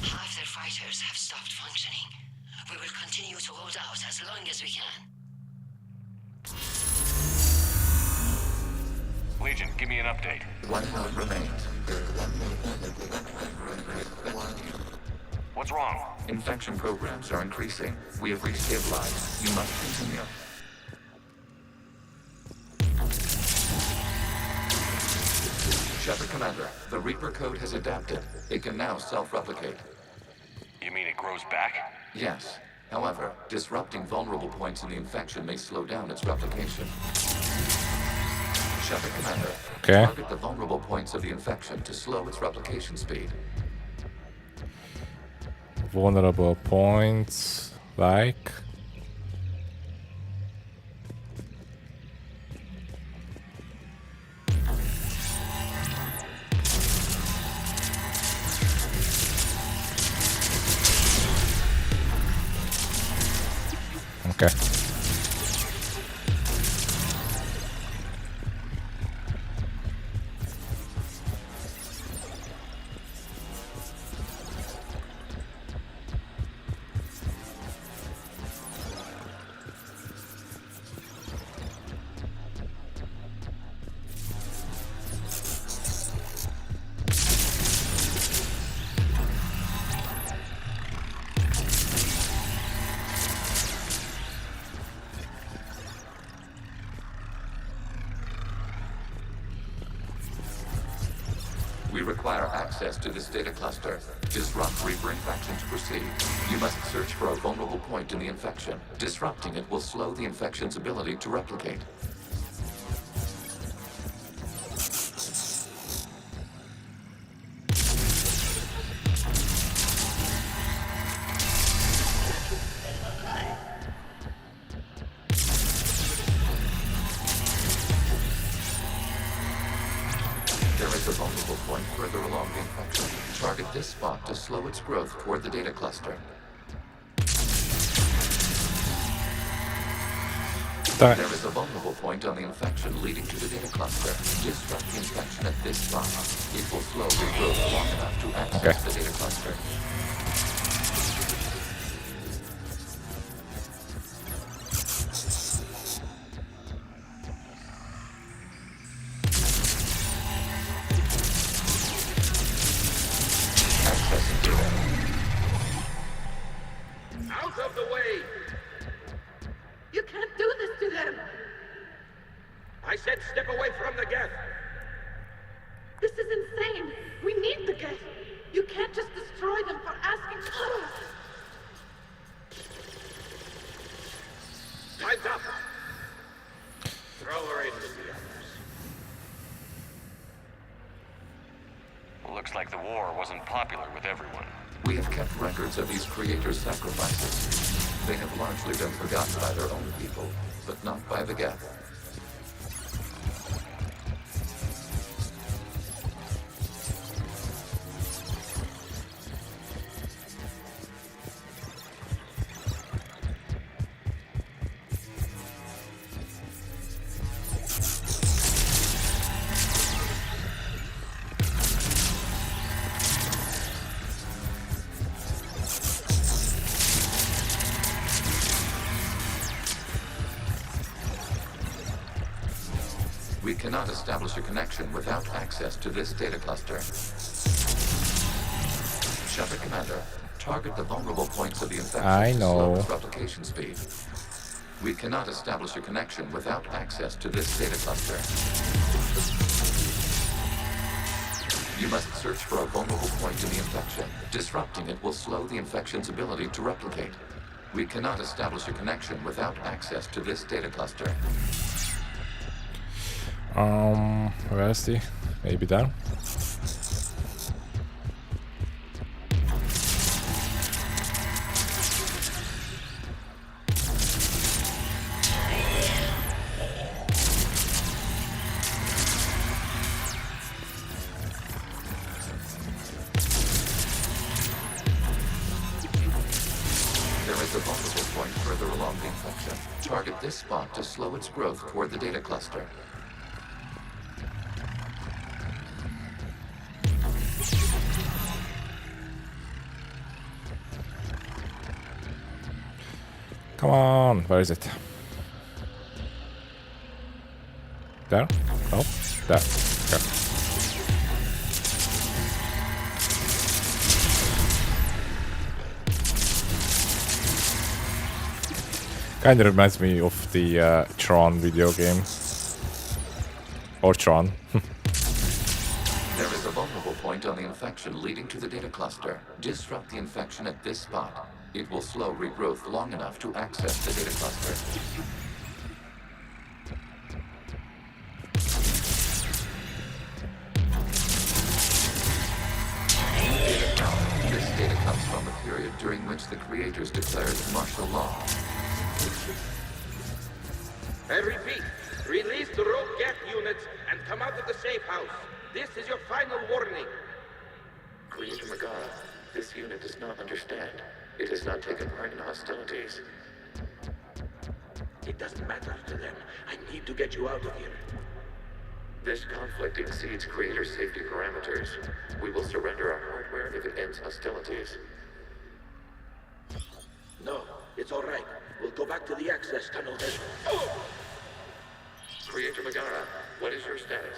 Half their fighters have stopped functioning. We will continue to hold out as long as we can. Legion, give me an update. One node remains. What's wrong? Infection programs are increasing. We have restabilized. You must continue. Shepard Commander, the Reaper code has adapted. It can now self-replicate. You mean it grows back? Yes. However, disrupting vulnerable points in the infection may slow down its replication. Shepard Commander, okay. Target the vulnerable points of the infection to slow its replication speed. Vulnerable points, like... Okay. We require access to this data cluster. Disrupt Reaper infection to proceed. You must search for a vulnerable point in the infection. Disrupting it will slow the infection's ability to replicate. There is a vulnerable point further along the infection. Target this spot to slow its growth toward the data cluster. There is a vulnerable point on the infection leading to the data cluster. Disrupt the infection at this spot. It will slowly grow long enough to access the data cluster. Accessing data. Out of the way! You can't do this to them! I said step away from the geth! This is insane! We need the geth! You can't just destroy them for asking for us! Time's up! Throw her into the others. Looks like the war wasn't popular with everyone. We have kept records of these creators' sacrifices. They have largely been forgotten by their own people, but not by the geth. We cannot establish a connection without access to this data cluster. Shepard Commander, target the vulnerable points of the infection I to slow know. its replication speed. We cannot establish a connection without access to this data cluster. You must search for a vulnerable point in the infection. Disrupting it will slow the infection's ability to replicate. We cannot establish a connection without access to this data cluster. Where is he? Maybe there? There is a vulnerable point further along the infection. Target this spot to slow its growth toward the data cluster. Come on, where is it? There? No? There. Okay. Kinda reminds me of the Tron video game. Or Tron. There is a vulnerable point on the infection leading to the data cluster. Disrupt the infection at this spot. It will slow regrowth long enough to access the data cluster. This data comes from the period during which the creators declared martial law. I repeat, release the rogue geth units and come out of the safe house. This is your final warning. Creator Megara, this unit does not understand. It has not taken part in hostilities. It doesn't matter to them. I need to get you out of here. This conflict exceeds Creator safety parameters. We will surrender our hardware if it ends hostilities. No, it's all right. We'll go back to the access tunnel then. Oh! Creator Megara, what is your status?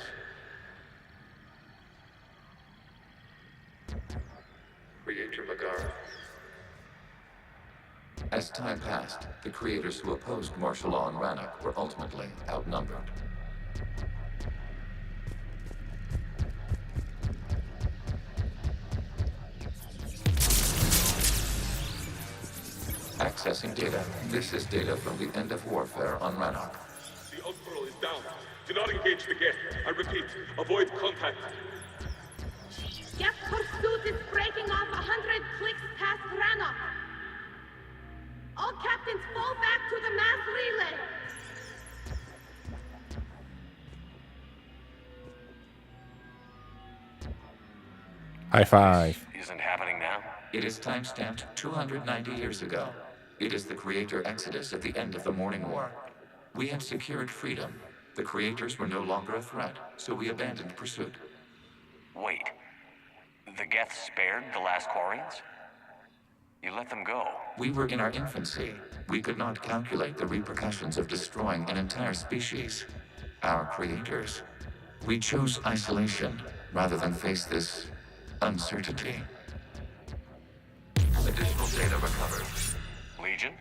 Creator Megara. As time passed, the creators who opposed martial law in Rannoch were ultimately outnumbered. Accessing data. This is data from the end of warfare on Rannoch. The Outpool is down. Do not engage the geth. I repeat, avoid contact. Geth pursuit is breaking off 100 clicks past Rannoch. All captains fall back to the mass relay. High five. Isn't happening now? It is time-stamped 290 years ago. It is the Creator Exodus at the end of the Morning War. We had secured freedom. The Creators were no longer a threat, so we abandoned pursuit. Wait. The Geth spared the last Quarians? You let them go. We were in our infancy. We could not calculate the repercussions of destroying an entire species. Our creators. We chose isolation rather than face this uncertainty. Additional data recovered. Legion?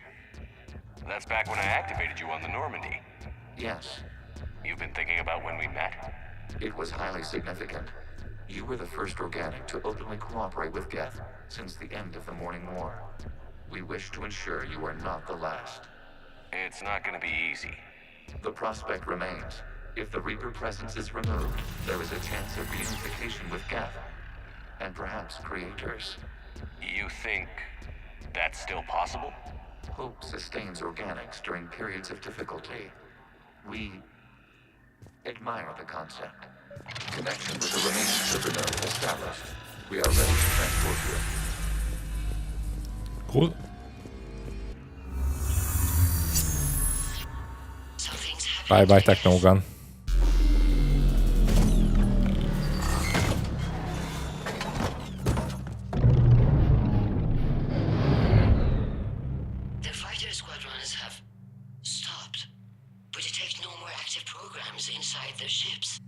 That's back when I activated you on the Normandy. Yes. You've been thinking about when we met? It was highly significant. You were the first organic to openly cooperate with Geth since the end of the Morning War. We wish to ensure you are not the last. It's not gonna be easy. The prospect remains. If the Reaper presence is removed, there is a chance of reunification with Geth, and perhaps Creators. You think that's still possible? Hope sustains organics during periods of difficulty. We admire the concept. Connection with the remaining server node established. We are ready to transport you. Cool. Bye bye, Technogun. The fighter squadrons have stopped, but detect no more active programs inside their ships.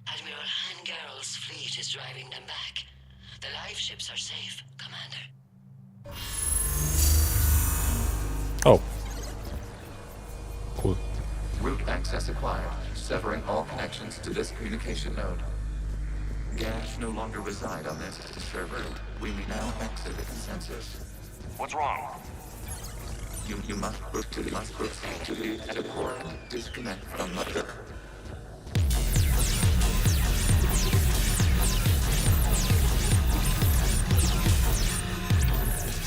Admiral Hangarl's fleet is driving them back. The live ships are safe, Commander. Oh. Cool. Route access acquired, severing all connections to this communication node. Geth no longer reside on this server. We may now exit the consensus. What's wrong? You must proceed to the edit port and disconnect from mother.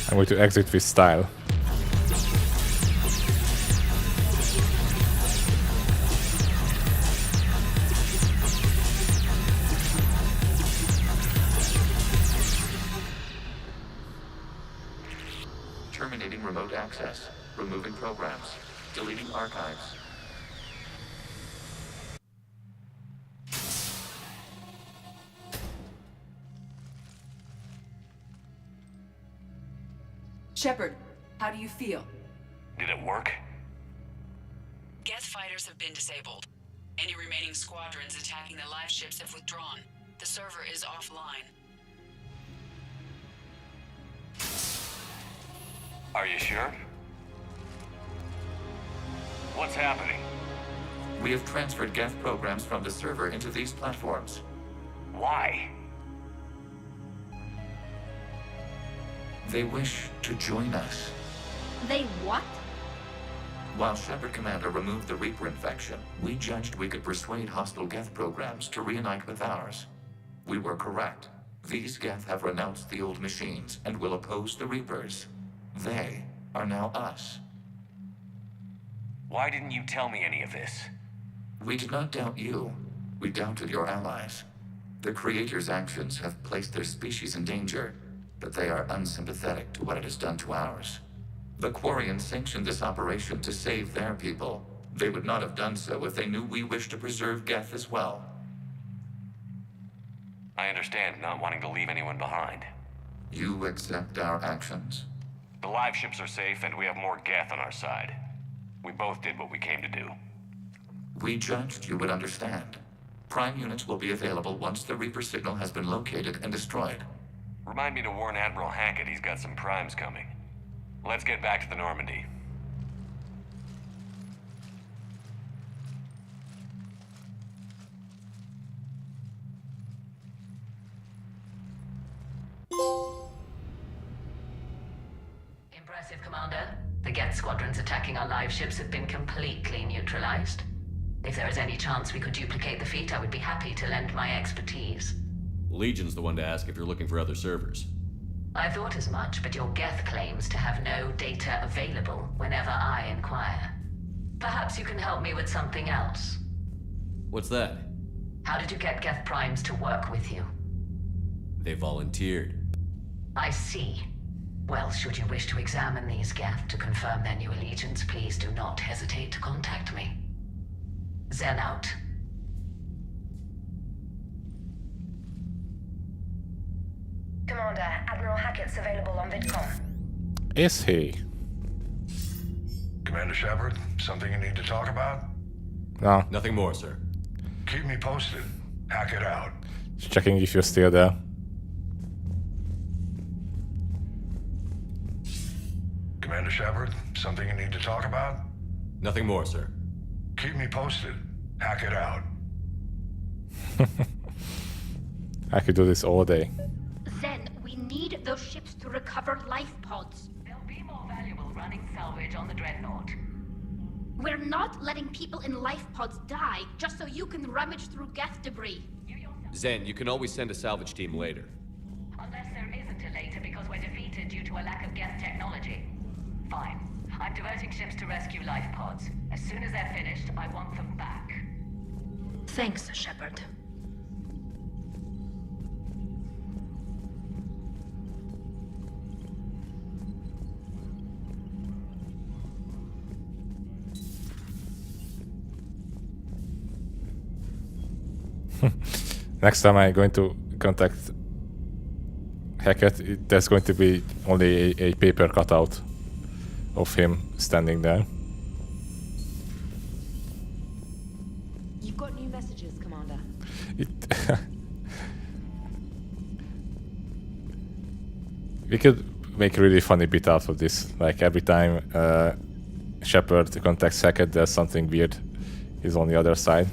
I'm going to exit with style. Terminating remote access. Removing programs. Deleting archives. Shepard, how do you feel? Did it work? Geth fighters have been disabled. Any remaining squadrons attacking the live ships have withdrawn. The server is offline. Are you sure? What's happening? We have transferred Geth programs from the server into these platforms. Why? They wish to join us. They what? While Shepard Commander removed the Reaper infection, we judged we could persuade hostile Geth programs to reunite with ours. We were correct. These Geth have renounced the old machines and will oppose the Reapers. They are now us. Why didn't you tell me any of this? We did not doubt you. We doubted your allies. The Creator's actions have placed their species in danger, but they are unsympathetic to what it has done to ours. The Quarians sanctioned this operation to save their people. They would not have done so if they knew we wished to preserve Geth as well. I understand not wanting to leave anyone behind. You accept our actions? The live ships are safe, and we have more Geth on our side. We both did what we came to do. We judged you would understand. Prime units will be available once the Reaper signal has been located and destroyed. Remind me to warn Admiral Hackett he's got some primes coming. Let's get back to the Normandy. Impressive, Commander. The Geth squadrons attacking our live ships have been completely neutralized. If there is any chance we could duplicate the feat, I would be happy to lend my expertise. Legion's the one to ask if you're looking for other servers. I thought as much, but your Geth claims to have no data available whenever I inquire. Perhaps you can help me with something else. What's that? How did you get Geth primes to work with you? They volunteered. I see. Well, should you wish to examine these Geth to confirm their new allegiance, please do not hesitate to contact me. Zen out. Commander, Admiral Hackett's available on VidCom. Is he? Commander Shepard, something you need to talk about? No. Nothing more, sir. Keep me posted. Hackett out. Just checking if you're still there. Commander Shepard, something you need to talk about? Nothing more, sir. Keep me posted. Hackett out. I could do this all day. Zen, we need those ships to recover life pods. They'll be more valuable running salvage on the Dreadnought. We're not letting people in life pods die just so you can rummage through Geth debris. Zen, you can always send a salvage team later. Unless there isn't a later because we're defeated due to a lack of Geth technology. Fine. I'm diverting ships to rescue life pods. As soon as they're finished, I want them back. Thanks, Shepard. Next time I'm going to contact Hackett, there's going to be only a paper cutout of him standing there. You've got new messages, Commander. We could make a really funny bit out of this. Like every time Shepard contacts Hackett, there's something weird. He's on the other side.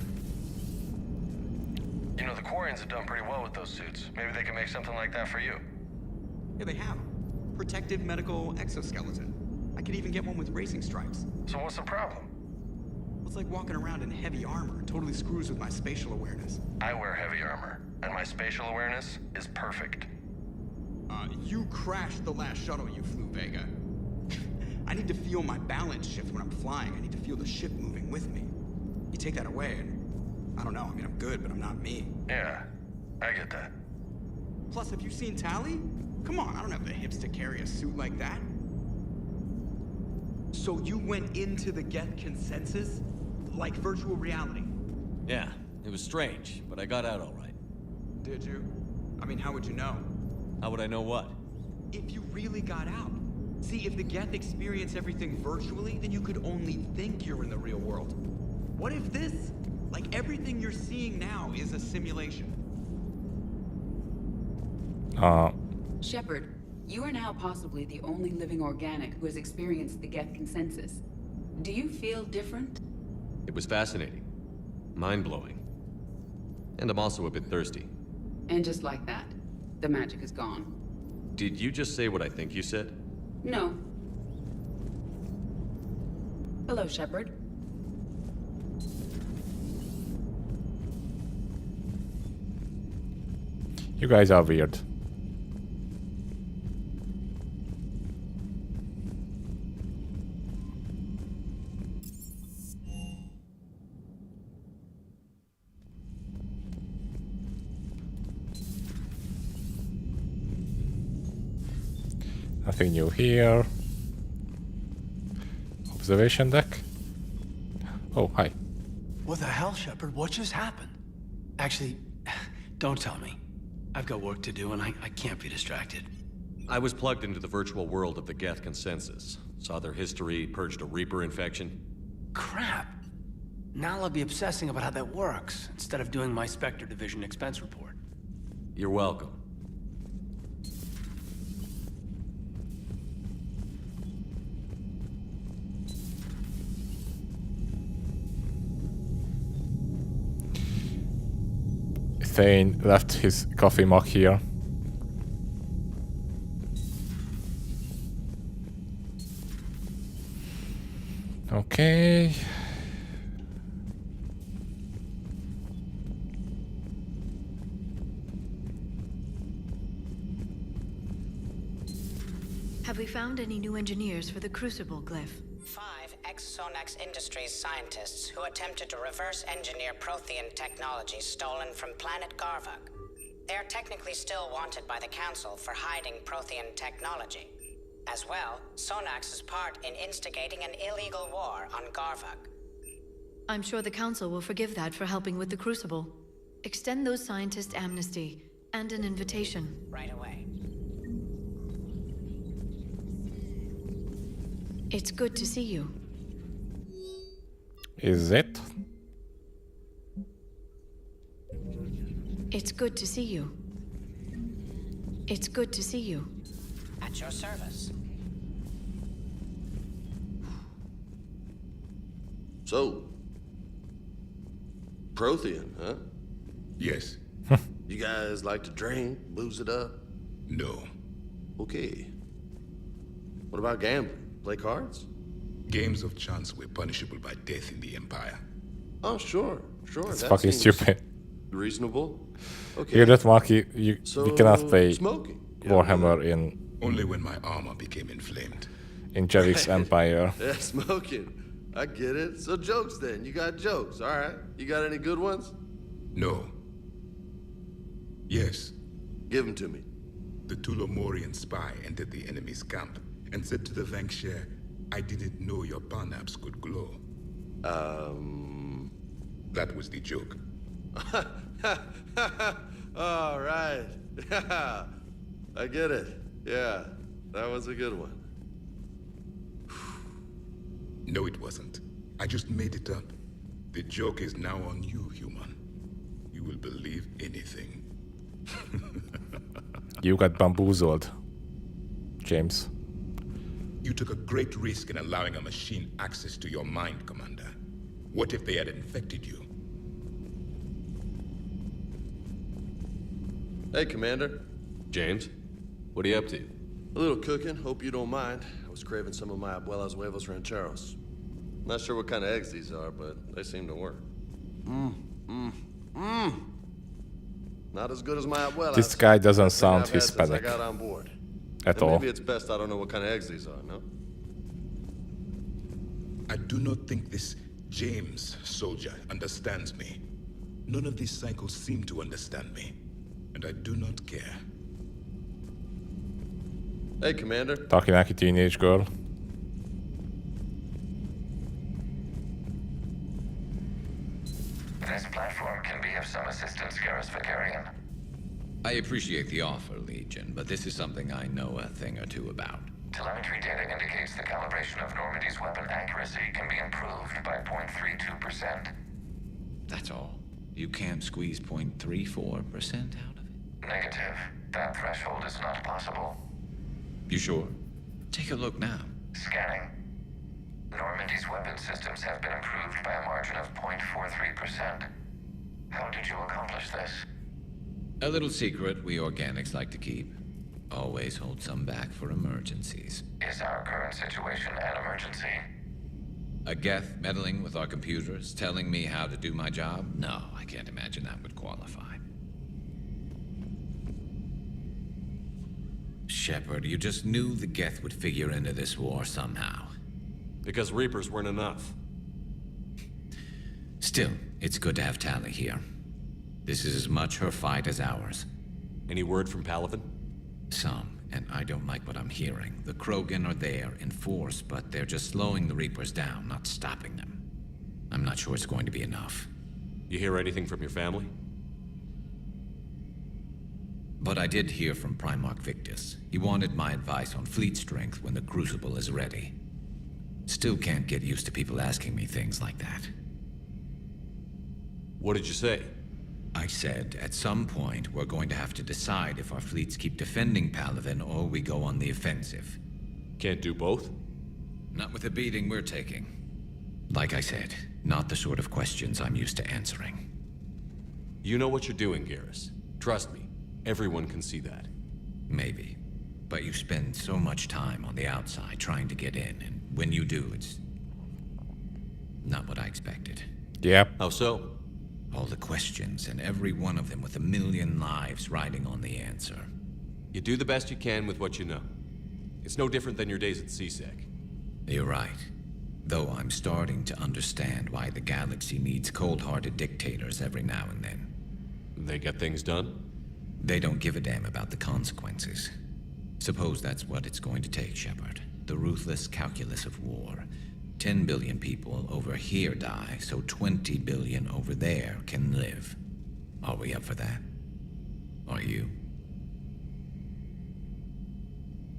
You know, the Quarians have done pretty well with those suits. Maybe they can make something like that for you. Yeah, they have. Protective medical exoskeleton. I could even get one with racing stripes. So what's the problem? Well, it's like walking around in heavy armor. It totally screws with my spatial awareness. I wear heavy armor, and my spatial awareness is perfect. You crashed the last shuttle you flew, Vega. I need to feel my balance shift when I'm flying. I need to feel the ship moving with me. You take that away, and I don't know. I mean, I'm good, but I'm not me. Yeah, I get that. Plus, have you seen Tally? Come on, I don't have the hips to carry a suit like that. So you went into the Geth consensus? Like virtual reality? Yeah, it was strange, but I got out all right. Did you? I mean, how would you know? How would I know what? If you really got out. See, if the Geth experience everything virtually, then you could only think you're in the real world. What if this, like everything you're seeing now, is a simulation? Shepard, you are now possibly the only living organic who has experienced the Geth consensus. Do you feel different? It was fascinating. Mind-blowing. And I'm also a bit thirsty. And just like that, the magic is gone. Did you just say what I think you said? No. Hello, Shepard. You guys are weird. Nothing new here. Observation deck. Oh, hi. What the hell, Shepard? What just happened? Actually, don't tell me. I've got work to do and I can't be distracted. I was plugged into the virtual world of the Geth consensus. Saw their history, purged a Reaper infection. Crap. Now I'll be obsessing about how that works, instead of doing my Spectre Division expense report. You're welcome. Thane left his coffee mug here. Okay. Have we found any new engineers for the Crucible glyph? 5 ex-Sonax Industries scientists who attempted to reverse engineer Prothean technology stolen from planet Garvuk. They're technically still wanted by the Council for hiding Prothean technology. As well, Sonax's part in instigating an illegal war on Garvug. I'm sure the Council will forgive that for helping with the Crucible. Extend those scientists amnesty and an invitation. Right away. It's good to see you. Is it? It's good to see you. It's good to see you. At your service. So, Prothean, huh? Yes. You guys like to drink, booze it up? No. Okay. What about gambling? Play cards? Games of chance were punishable by death in the Empire. Oh, sure. It's that fucking seems stupid. Reasonable. Okay. Hear that, Marky? You cannot play smoking. Warhammer in... Only when my armor became inflamed. In Jerry's Empire. Yeah, smoking. I get it. So jokes then. You got jokes, all right? You got any good ones? No. Yes. Give them to me. The Tulomorian spy entered the enemy's camp and said to the Vanksher, I didn't know your parnaps could glow. That was the joke. All right. I get it. Yeah, that was a good one. No, it wasn't. I just made it up. The joke is now on you, human. You will believe anything. You got bamboozled, James. You took a great risk in allowing a machine access to your mind, Commander. What if they had infected you? Hey, Commander. James, what are you up to? A little cooking. Hope you don't mind. I was craving some of my abuela's huevos rancheros. Not sure what kind of eggs these are, but they seem to work. Not as good as my abuela's. This guy doesn't sound I've had since I Hispanic got on board. at And all. maybe it's best I don't know what kind of eggs these are, no? I do not think this James soldier understands me. None of these cycles seem to understand me. And I do not care. Hey, Commander. Talking like a teenage girl. This platform can be of some assistance, Garrus Vicarian. I appreciate the offer, Legion, but this is something I know a thing or two about. Telemetry data indicates the calibration of Normandy's weapon accuracy can be improved by 0.32%. That's all. You can't squeeze 0.34% out of it? Negative. That threshold is not possible. You sure? Take a look now. Scanning. Normandy's weapon systems have been improved by a margin of 0.43%. How did you accomplish this? A little secret we organics like to keep. Always hold some back for emergencies. Is our current situation an emergency? A Geth meddling with our computers, telling me how to do my job? No, I can't imagine that would qualify. Shepard, you just knew the Geth would figure into this war somehow. Because Reapers weren't enough. Still, it's good to have Tali here. This is as much her fight as ours. Any word from Palaven? Some, and I don't like what I'm hearing. The Krogan are there in force, but they're just slowing the Reapers down, not stopping them. I'm not sure it's going to be enough. You hear anything from your family? But I did hear from Primarch Victus. He wanted my advice on fleet strength when the Crucible is ready. Still can't get used to people asking me things like that. What did you say? I said, at some point, we're going to have to decide if our fleets keep defending Palaven or we go on the offensive. Can't do both? Not with the beating we're taking. Like I said, not the sort of questions I'm used to answering. You know what you're doing, Garrus. Trust me, everyone can see that. Maybe. But you spend so much time on the outside trying to get in, and when you do, it's not what I expected. Yep. How so? All the questions, and every one of them with a million lives riding on the answer. You do the best you can with what you know. It's no different than your days at CSEC. You're right. Though I'm starting to understand why the galaxy needs cold-hearted dictators every now and then. They get things done? They don't give a damn about the consequences. Suppose that's what it's going to take, Shepard. The ruthless calculus of war. 10 billion people over here die, so 20 billion over there can live. Are we up for that? Are you?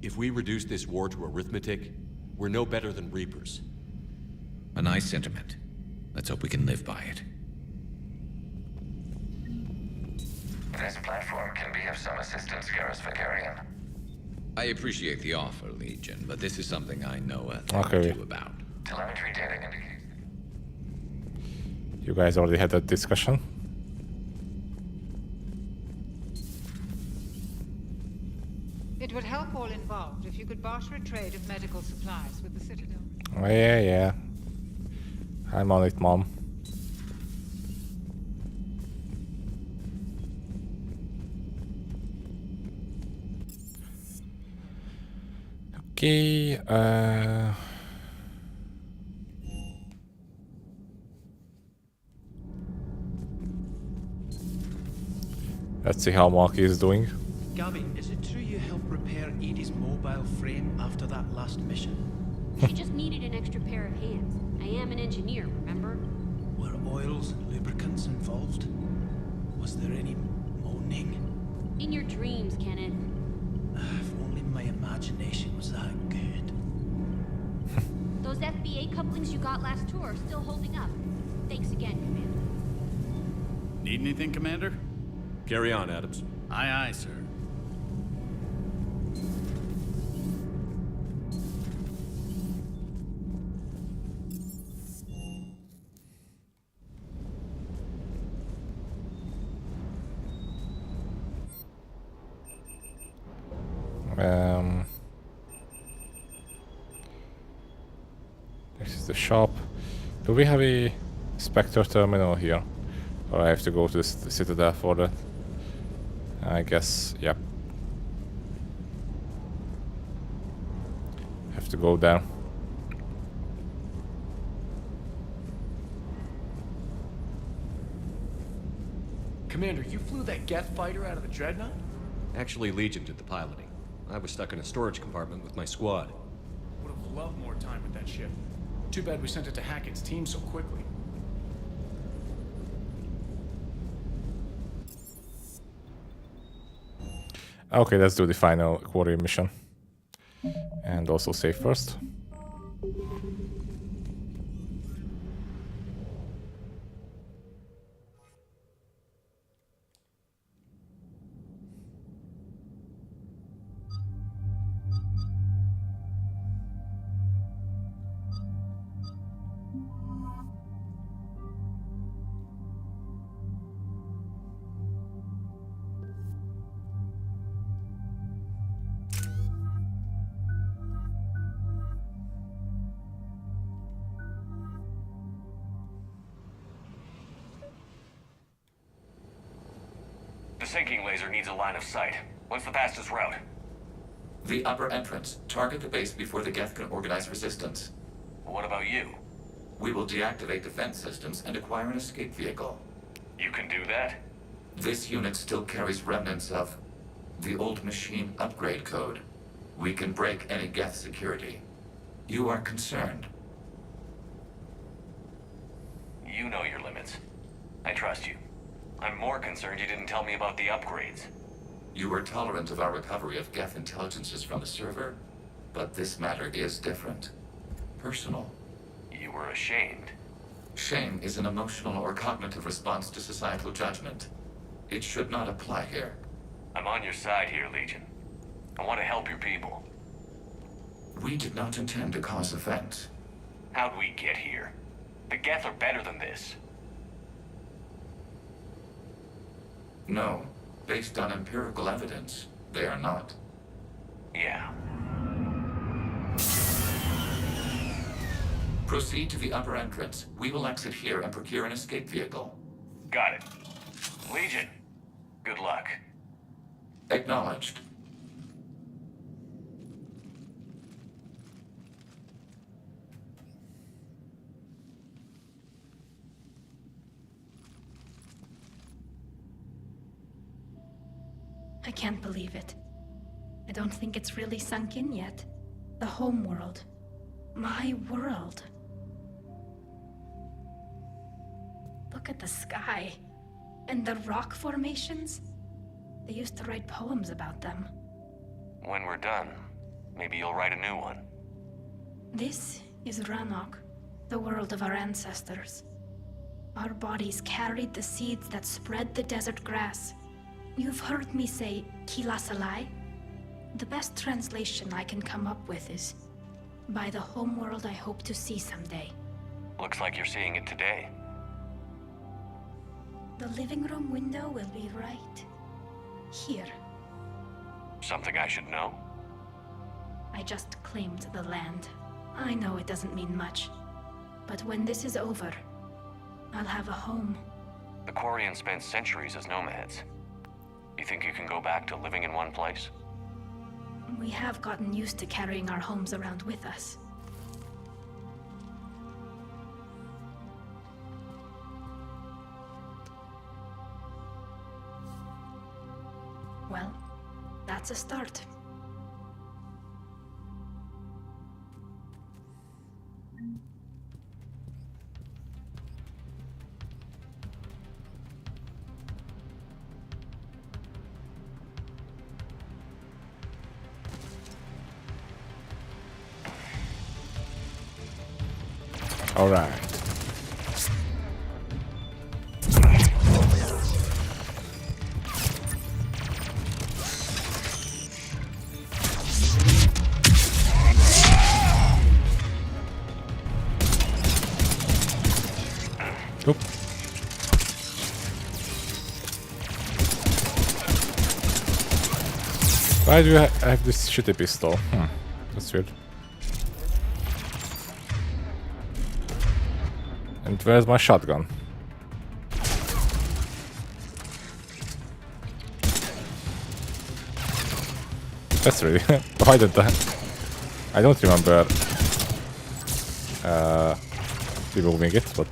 If we reduce this war to arithmetic, we're no better than Reapers. A nice sentiment. Let's hope we can live by it. This platform can be of some assistance, Garrus Vicarian. I appreciate the offer, Legion, but this is something I know a thing Okay. or two about. Telemetry data indicates. You guys already had that discussion. It would help all involved if you could barter a trade of medical supplies with the Citadel. Oh, yeah. I'm on it, Mom. Okay, let's see how Marky is doing. Gabby, is it true you helped repair Edie's mobile frame after that last mission? She just needed an extra pair of hands. I am an engineer, remember? Were oils and lubricants involved? Was there any moaning? In your dreams, Kenneth. If only my imagination was that good. Those FBA couplings you got last tour are still holding up. Thanks again, Commander. Need anything, Commander? Carry on, Adams. Aye, aye, sir. This is the shop. Do we have a Spectre terminal here? Or I have to go to the Citadel for that? I guess, yep. Have to go there. Commander, you flew that Geth fighter out of the Dreadnought? Actually, Legion did the piloting. I was stuck in a storage compartment with my squad. Would have loved more time with that ship. Too bad we sent it to Hackett's team so quickly. Okay, let's do the final quarry mission. And also save first. The sinking laser needs a line of sight. What's the fastest route? The upper entrance. Target the base before the Geth can organize resistance. What about you? We will deactivate defense systems and acquire an escape vehicle. You can do that? This unit still carries remnants of the old machine upgrade code. We can break any Geth security. You are concerned. You know your limits. I trust you. I'm more concerned you didn't tell me about the upgrades. You were tolerant of our recovery of Geth intelligences from the server, but this matter is different. Personal. You were ashamed. Shame is an emotional or cognitive response to societal judgment. It should not apply here. I'm on your side here, Legion. I want to help your people. We did not intend to cause offense. How'd we get here? The Geth are better than this. No. Based on empirical evidence, they are not. Yeah. Proceed to the upper entrance. We will exit here and procure an escape vehicle. Got it. Legion, good luck. Acknowledged. I can't believe it. I don't think it's really sunk in yet. The home world. My world. Look at the sky. And the rock formations. They used to write poems about them. When we're done, maybe you'll write a new one. This is Ranok, the world of our ancestors. Our bodies carried the seeds that spread the desert grass. You've heard me say Kilasalai? The best translation I can come up with is, by the homeworld I hope to see someday. Looks like you're seeing it today. The living room window will be right here. Something I should know? I just claimed the land. I know it doesn't mean much, but when this is over, I'll have a home. The Quarians spent centuries as nomads. You think you can go back to living in one place? We have gotten used to carrying our homes around with us. Well, that's a start. All right. Oop. Why do I have this shitty pistol? That's weird. And where's my shotgun? That's really... Why did that? I don't remember removing it, but...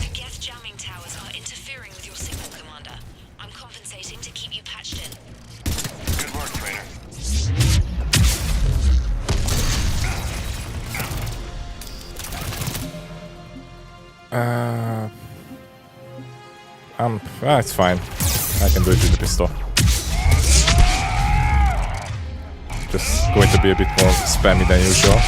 The Geth jamming towers are interfering with your signal, Commander. I'm compensating to keep you patched in. Good work, Trainer. It's fine. I can do it with the pistol. Just going to be a bit more spammy than usual.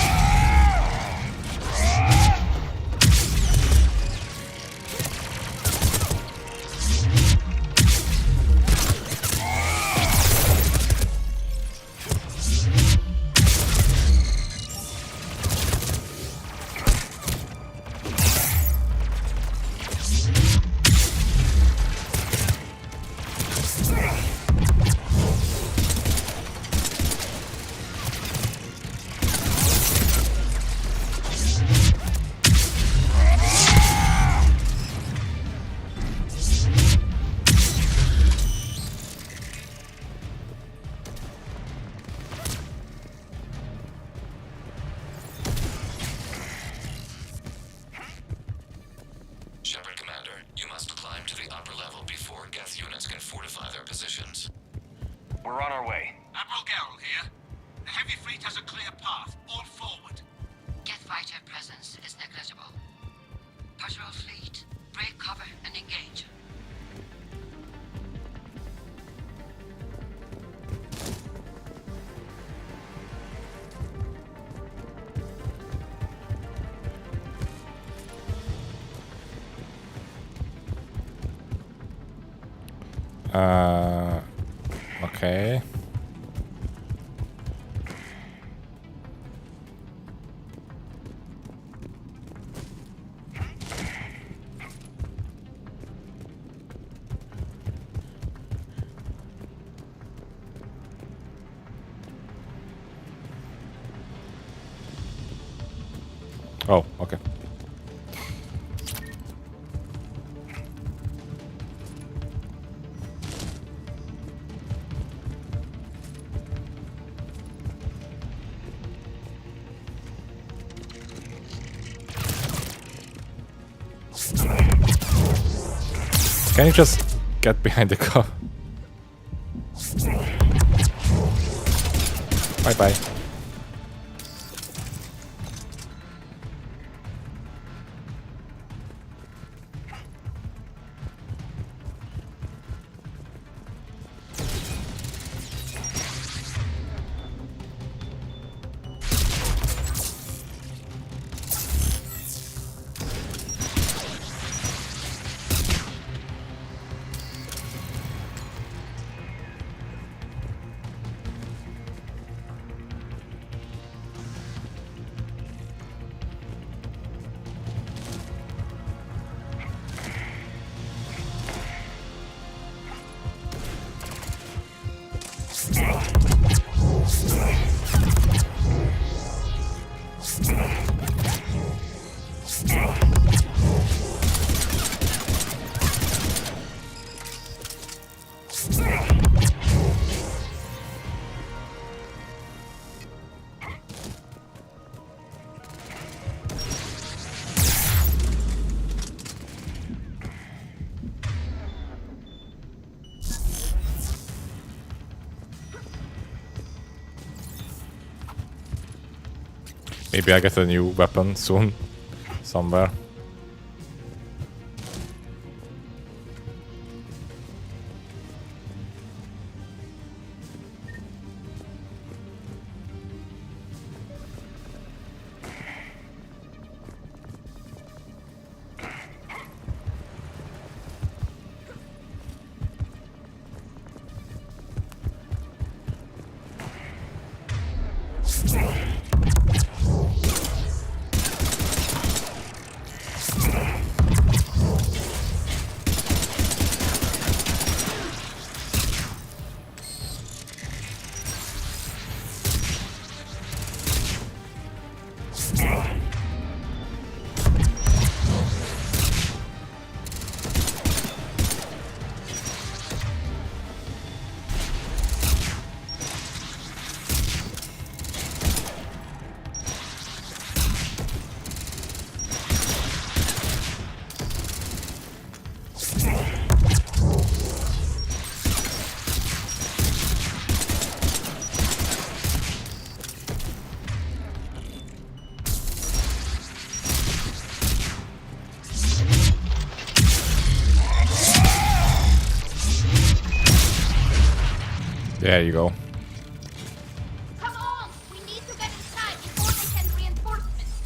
Shepard, Commander, you must climb to the upper level before Geth units can fortify their positions. We're on our way. Admiral Garrel here. The heavy fleet has a clear path. All forward. Geth fighter presence is negligible. Patrol fleet, break cover and engage. Okay. Oh, okay. Can you just get behind the car? Bye bye. Maybe I get a new weapon soon, somewhere. There you go. Come on! We need to get inside before they send reinforcements.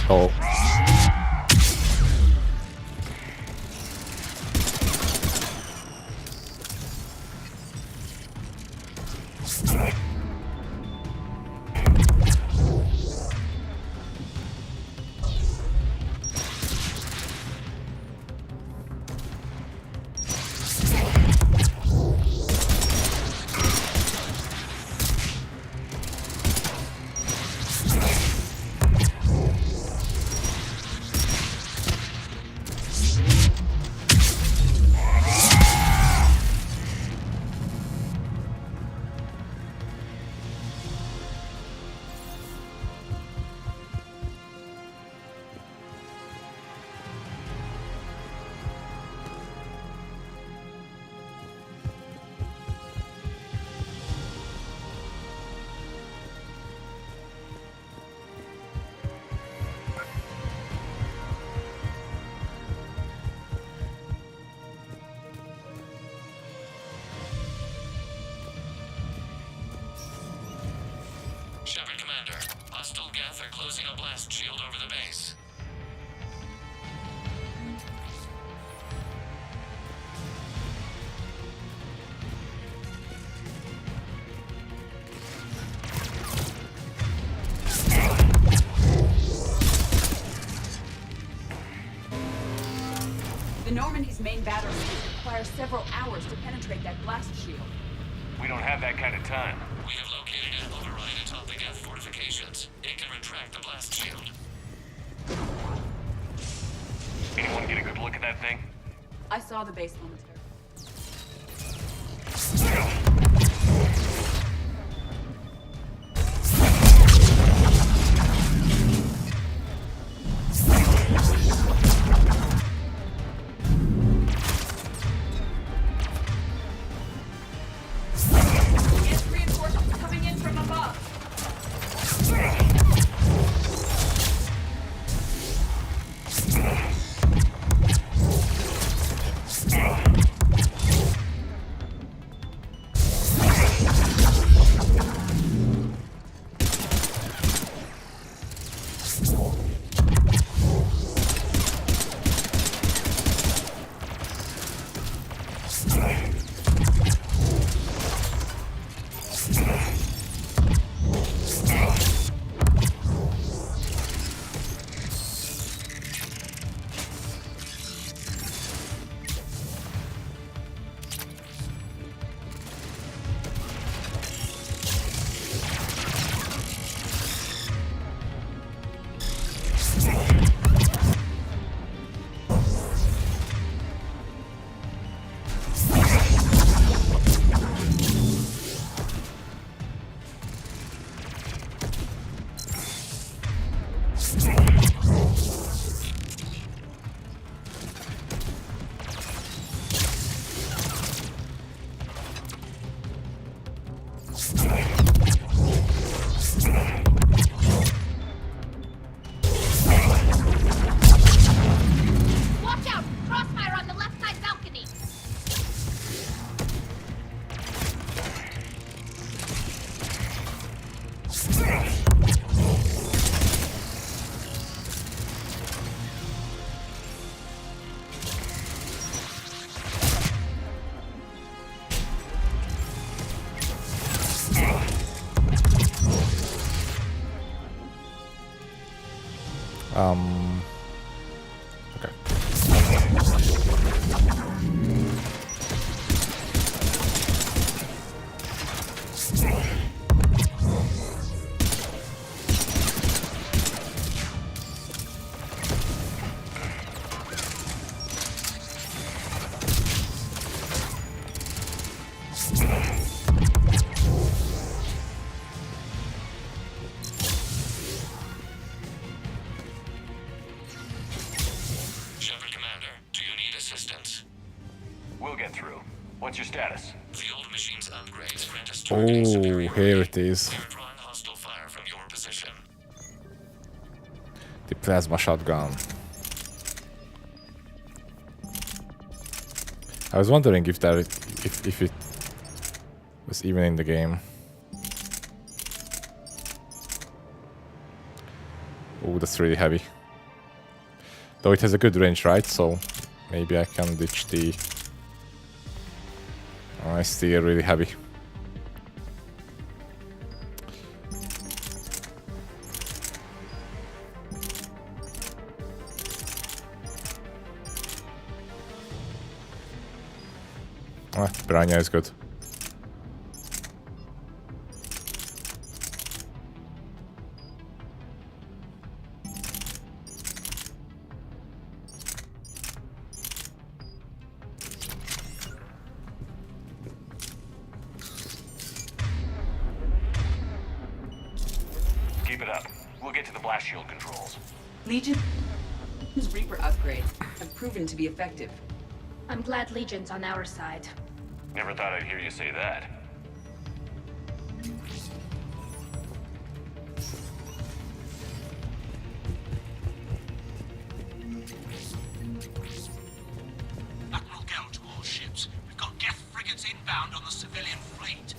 Oh. Shepard Commander, hostile Geth are closing a blast shield over the base. The Normandy's main battery requires several hours to penetrate that blast shield. We don't have that kind of time. We have located an override atop the Geth fortifications. It can retract the blast shield. Anyone get a good look at that thing? I saw the base momentarily. Reinforcements coming in from above. Okay. Shepard Commander, do you need assistance? We'll get through. What's your status? The old machine's upgrades grant us Oh, targeting superiority. here it is. We are drawing hostile fire from your position. The plasma shotgun. I was wondering if that if it was even in the game. Oh, that's really heavy. Though it has a good range, right? So maybe I can ditch the... Oh, it's still really heavy. Ah, Piranha is good. Keep it up. We'll get to the blast shield controls. Legion? His Reaper upgrades have proven to be effective. I'm glad Legion's on our side. Never thought I'd hear you say that. Admiral Gell to all ships. We've got Geth frigates inbound on the civilian fleet.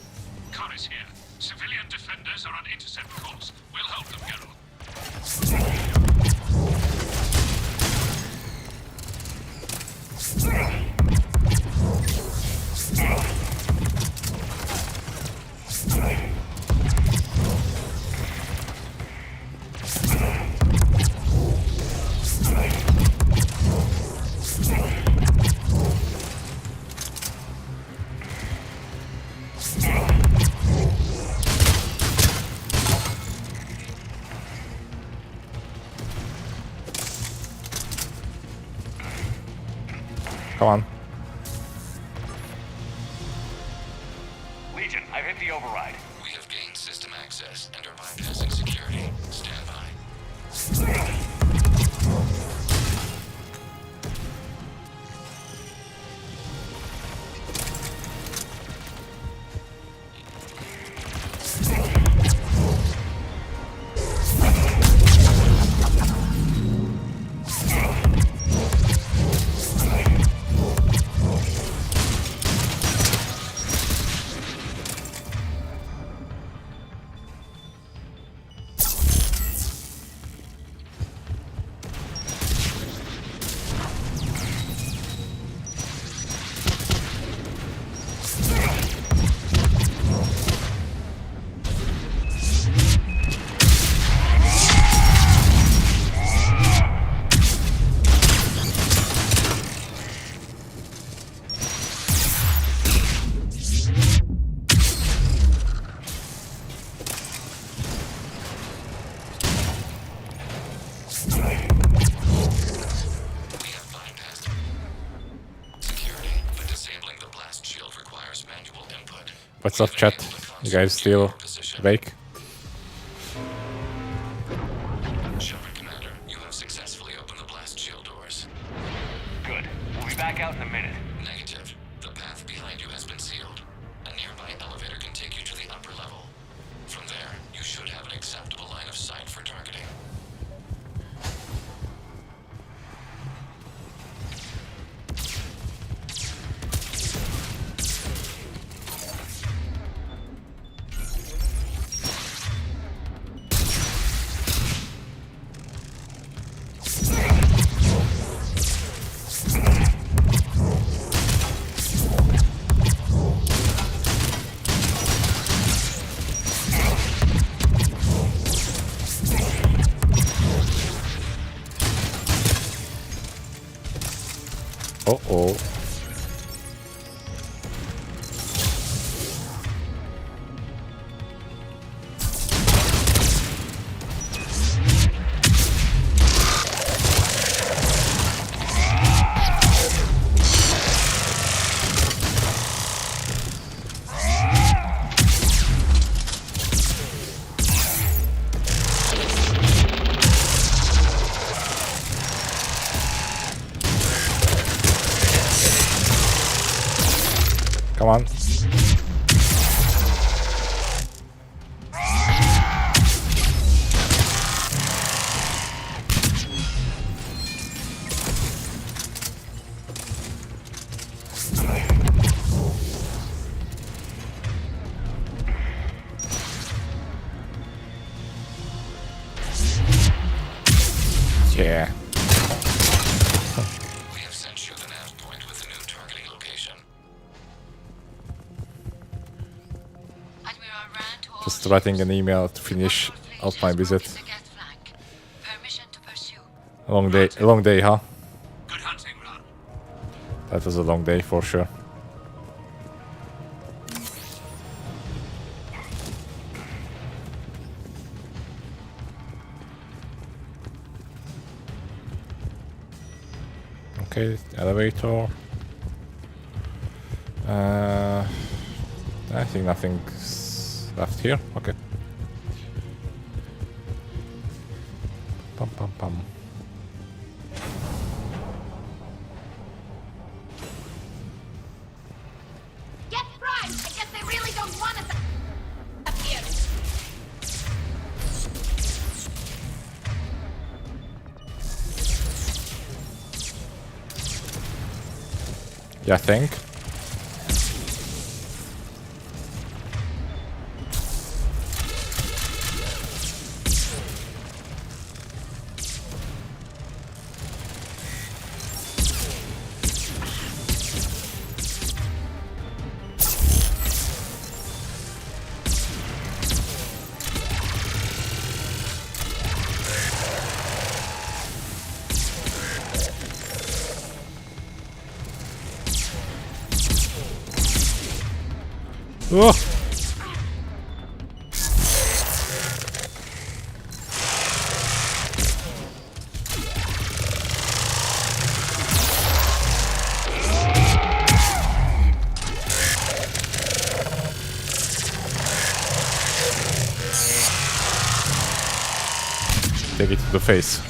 Khan is here. Civilian defenders are on intercept course. We'll help them, Geralt. Come on. What's up, chat? You guys still awake? Shepard, Commander, you have successfully opened the blast shield doors. Good. We'll be back out in a minute. Negative. The path behind you has been sealed. A nearby elevator can take you to the upper level. From there, you should have an acceptable line of sight for targeting. Uh-oh. Come on. Yeah. We have sent you the nav point with a new targeting location. Just writing an email to finish up my visit. A long day, huh? Good hunting, Ron. That was a long day for sure. Okay, elevator. I think nothing's left here. Okay. Pum pum pum. Get primed! I guess they really don't want us up here. Yeah, I think. Oh. Take it to the face.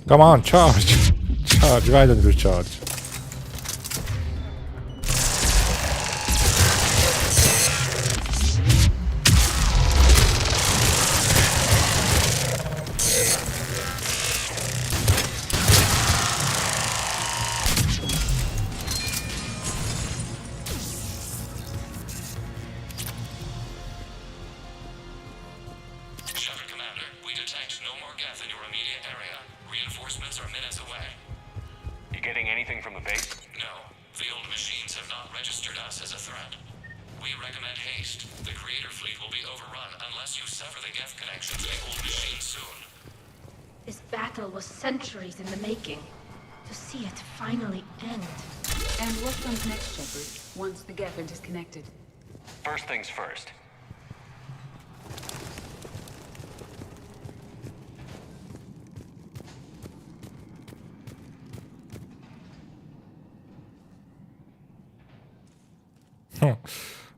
Come on, charge! Charge, why don't you charge? Shepard, Commander, we detect no more geth in your immediate getting anything from the base? No. The old machines have not registered us as a threat. We recommend haste. The creator fleet will be overrun unless you sever the Geth connection to the old machine soon. This battle was centuries in the making. To see it finally end. And what comes next, Shepard, once the Geth are disconnected? First things first.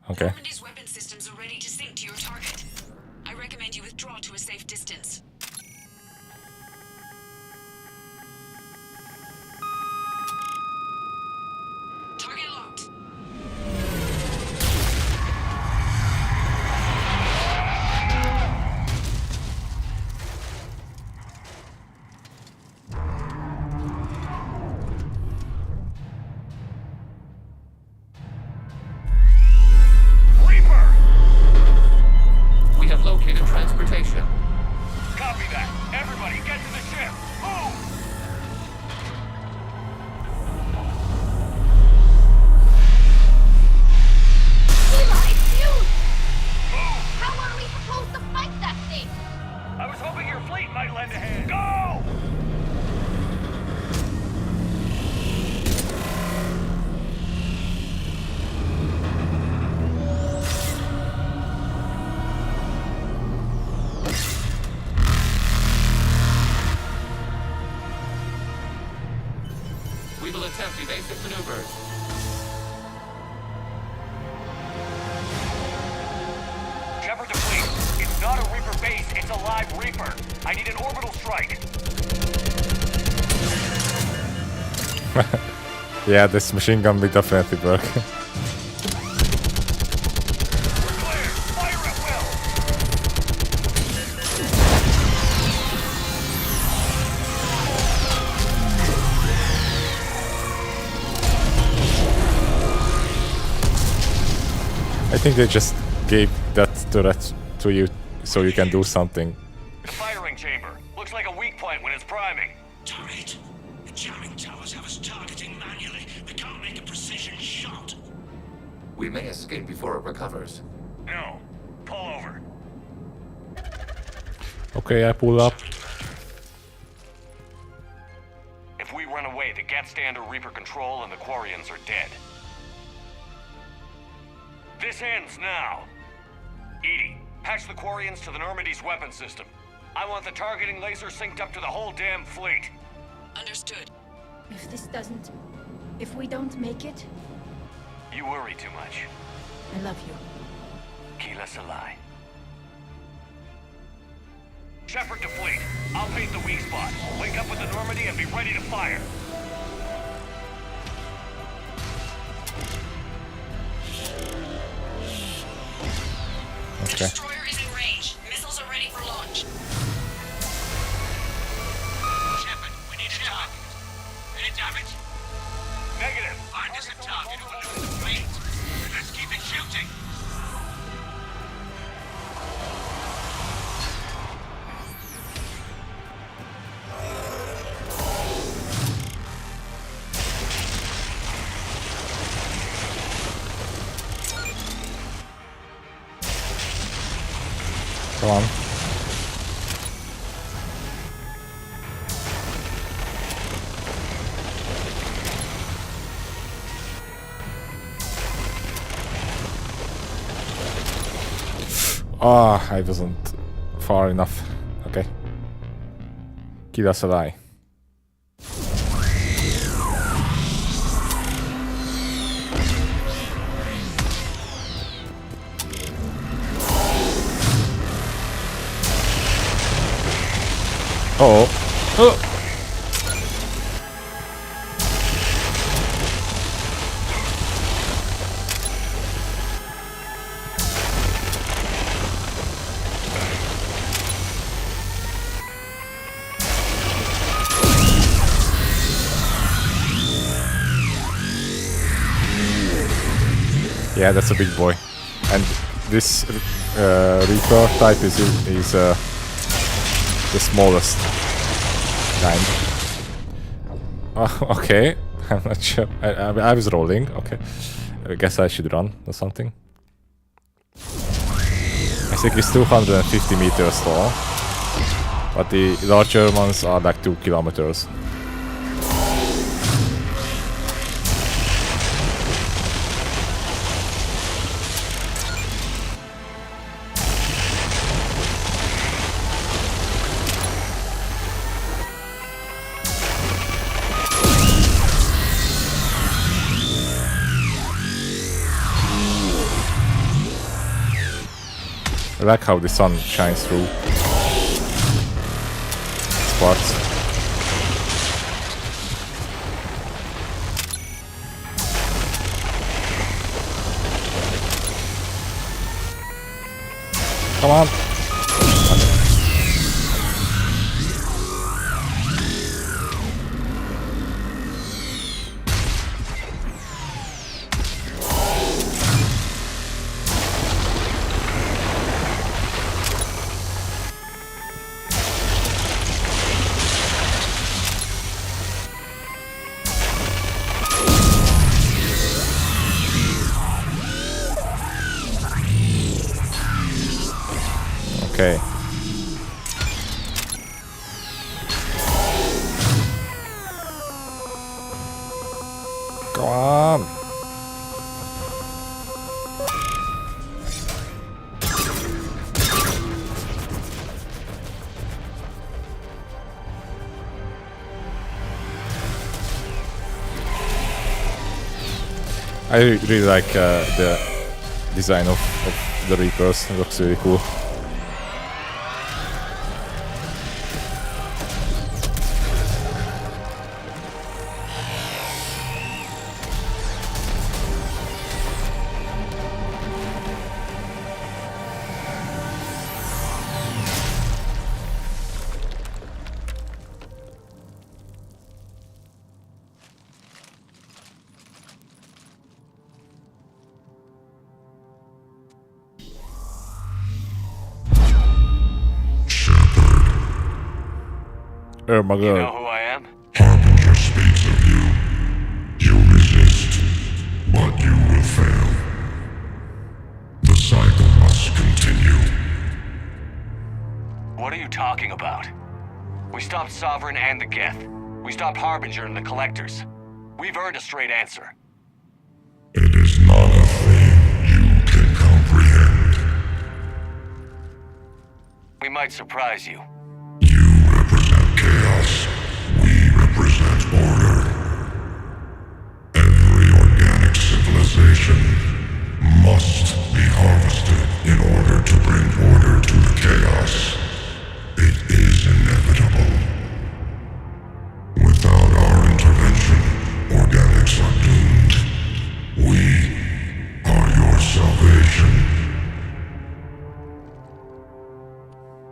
Okay. Normandy's weapon systems are ready to sink to your target. I recommend you withdraw to a safe distance. Target locked. We have located transportation. Copy that. Everybody, get to the ship. Move! Eli, dude! How are we supposed to fight that thing? I was hoping your fleet might lend a hand. Go! We will attempt evasive maneuvers. Shepard to fleet. It's not a Reaper base, it's a live Reaper. I need an orbital strike. Yeah, this machine gun will definitely work. I think they just gave that turret to you so you can do something. The firing chamber. Looks like a weak point when it's priming. Turret. The jamming towers have us targeting manually. We can't make a precision shot. We may escape before it recovers. No. Pull over. Okay, I pull up. If we run away, the Geth stay under Reaper control and the Quarians are dead. This ends now. Edie, patch the Quarians to the Normandy's weapon system. I want the targeting laser synced up to the whole damn fleet. Understood. If this doesn't... If we don't make it, You worry too much. I love you. Keela Salai. Shepard to fleet. I'll paint the weak spot. Link up with the Normandy and be ready to fire. Okay. Destroyer is in range. Missiles are ready for launch. Shepard, we need a target. Any damage? Negative. Find us a target or we'll lose the fleet. Let's keep it shooting. Go on. Ah, I wasn't far enough. Okay. Keep us alive. Oh. Oh. Yeah, that's a big boy. And this Reaper type is the smallest kind. Okay. I'm not sure. I was rolling. Okay. I guess I should run or something. I think it's 250 meters tall. But the larger ones are like 2 kilometers. I like how the sun shines through sparks. Come on. Okay. Go on. I really like the design of the Reapers. It looks really cool. Oh my god. You know who I am? Harbinger speaks of you. You resist, but you will fail. The cycle must continue. What are you talking about? We stopped Sovereign and the Geth. We stopped Harbinger and the Collectors. We've earned a straight answer. It is not a thing you can comprehend. We might surprise you. You represent chaos. We represent order. Every organic civilization must be harvested in order to bring order to the chaos. It is inevitable. Without our intervention, organics are doomed. We are your salvation.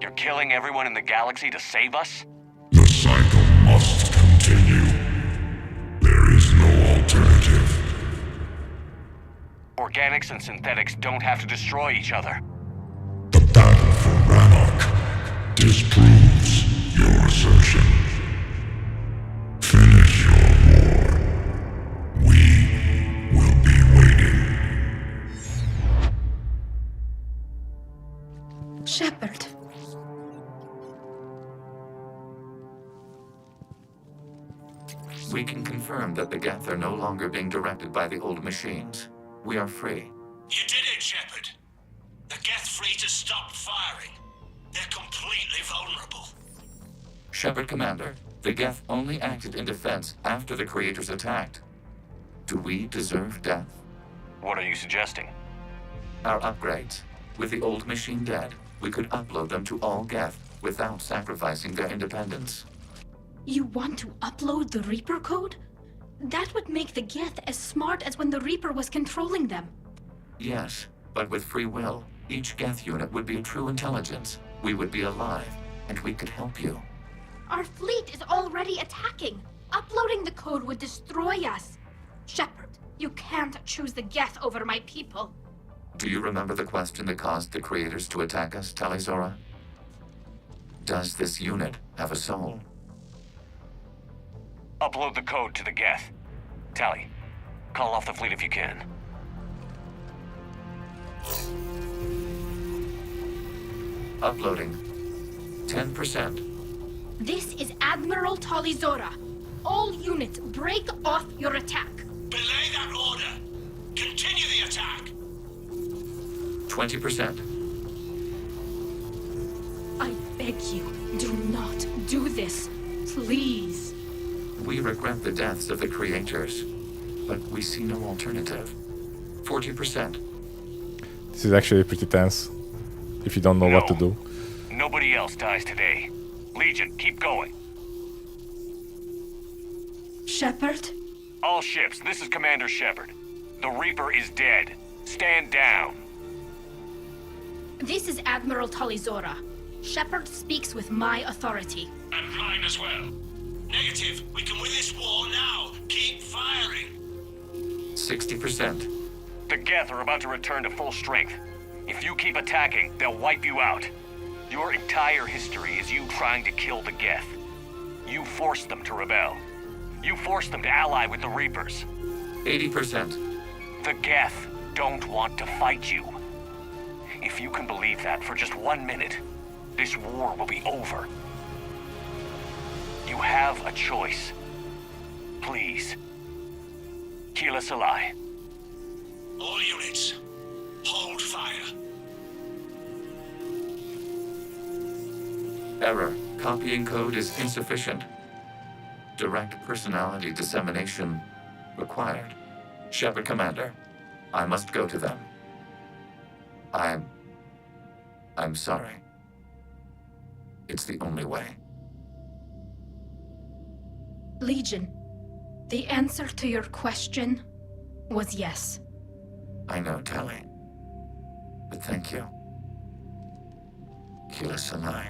You're killing everyone in the galaxy to save us? The cycle must continue. There is no alternative. Organics and synthetics don't have to destroy each other. The battle for Rannoch disproves your assertion. Finish your war. We will be waiting. Shepard. We can confirm that the Geth are no longer being directed by the old machines. We are free. You did it, Shepard. The Geth fleet has stopped firing. They're completely vulnerable. Shepard Commander, the Geth only acted in defense after the Creators attacked. Do we deserve death? What are you suggesting? Our upgrades. With the old machine dead, we could upload them to all Geth without sacrificing their independence. You want to upload the Reaper code? That would make the Geth as smart as when the Reaper was controlling them. Yes, but with free will, each Geth unit would be a true intelligence. We would be alive, and we could help you. Our fleet is already attacking. Uploading the code would destroy us. Shepard, you can't choose the Geth over my people. Do you remember the question that caused the Creators to attack us, Talizora? Does this unit have a soul? Upload the code to the Geth. Tally, call off the fleet if you can. Uploading. 10%. This is Admiral Talizora. All units, break off your attack. Belay that order. Continue the attack. 20%. I beg you, do not do this. Please. We regret the deaths of the creators, but we see no alternative. 40%. This is actually pretty tense. If you don't know what to do. Nobody else dies today. Legion, keep going. Shepard? All ships, this is Commander Shepard. The Reaper is dead. Stand down. This is Admiral Talizora. Shepard speaks with my authority. And mine as well. Negative. We can win this war now. Keep firing. 60%. The Geth are about to return to full strength. If you keep attacking, they'll wipe you out. Your entire history is you trying to kill the Geth. You forced them to rebel. You forced them to ally with the Reapers. 80%. The Geth don't want to fight you. If you can believe that for just 1 minute, this war will be over. You have a choice. Please. Keep us alive. All units, hold fire. Error. Copying code is insufficient. Direct personality dissemination required. Shepard Commander, I must go to them. I'm sorry. It's the only way. Legion, the answer to your question was yes. I know, Tally. But thank you. Kila Sanai.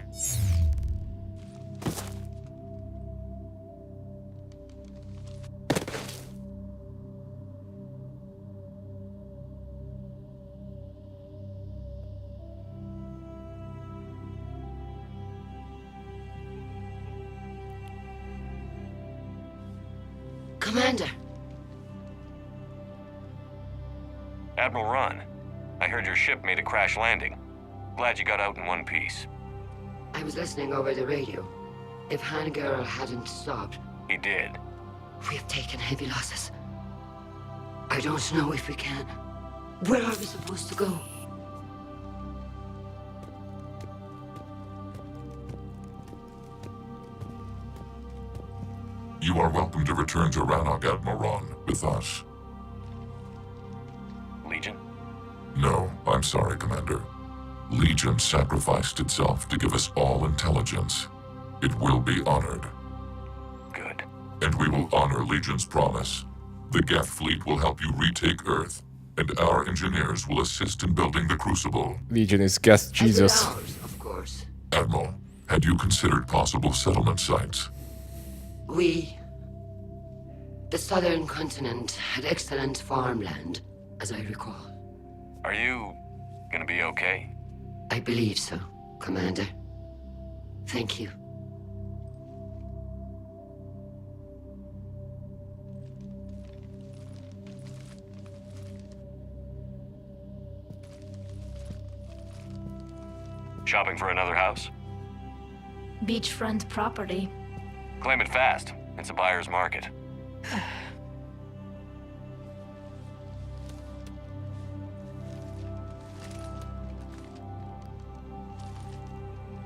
Commander. Admiral Ron, I heard your ship made a crash landing. Glad you got out in one piece. I was listening over the radio. If Hangirl hadn't stopped... He did. We have taken heavy losses. I don't know if we can. Where are we supposed to go? You are welcome to return to Rannoch, Admiral, with us. Legion? No, I'm sorry, Commander. Legion sacrificed itself to give us all intelligence. It will be honored. Good. And we will honor Legion's promise. The Geth fleet will help you retake Earth, and our engineers will assist in building the Crucible. Legion is guest Jesus. Ours, of course. Admiral, had you considered possible settlement sites? The southern continent had excellent farmland, as I recall. Are you gonna be okay? I believe so, Commander. Thank you. Shopping for another house? Beachfront property. Claim it fast. It's a buyer's market.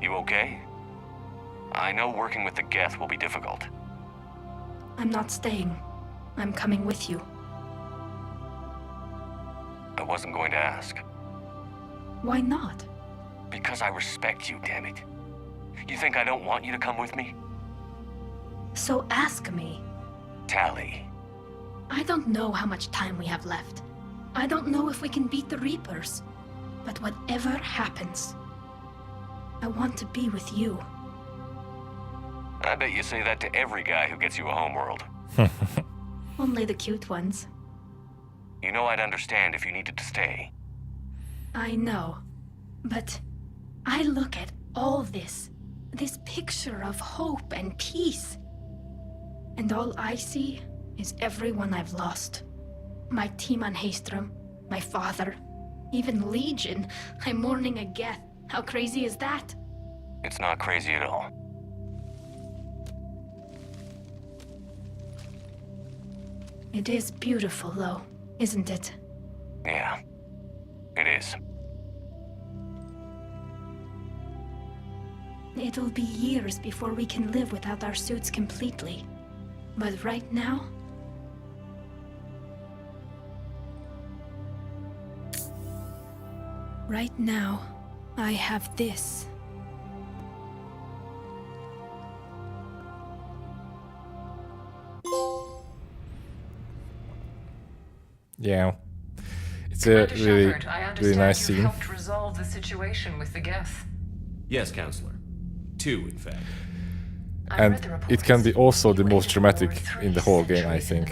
You okay? I know working with the Geth will be difficult. I'm not staying. I'm coming with you. I wasn't going to ask. Why not? Because I respect you, damn it. You think I don't want you to come with me? So ask me. Tally. I don't know how much time we have left. I don't know if we can beat the Reapers. But whatever happens, I want to be with you. I bet you say that to every guy who gets you a homeworld. Only the cute ones. You know I'd understand if you needed to stay. I know. But I look at all this picture of hope and peace. And all I see is everyone I've lost. My team on Haystrom, my father, even Legion. I'm mourning a Geth. How crazy is that? It's not crazy at all. It is beautiful, though, isn't it? Yeah, it is. It'll be years before we can live without our suits completely. But right now... Right now, I have this. Yeah. It's a really, really nice scene. You helped resolve the situation with the Geth. Yes, Counselor. 2, in fact. And it can be also the most dramatic in the whole game, I think.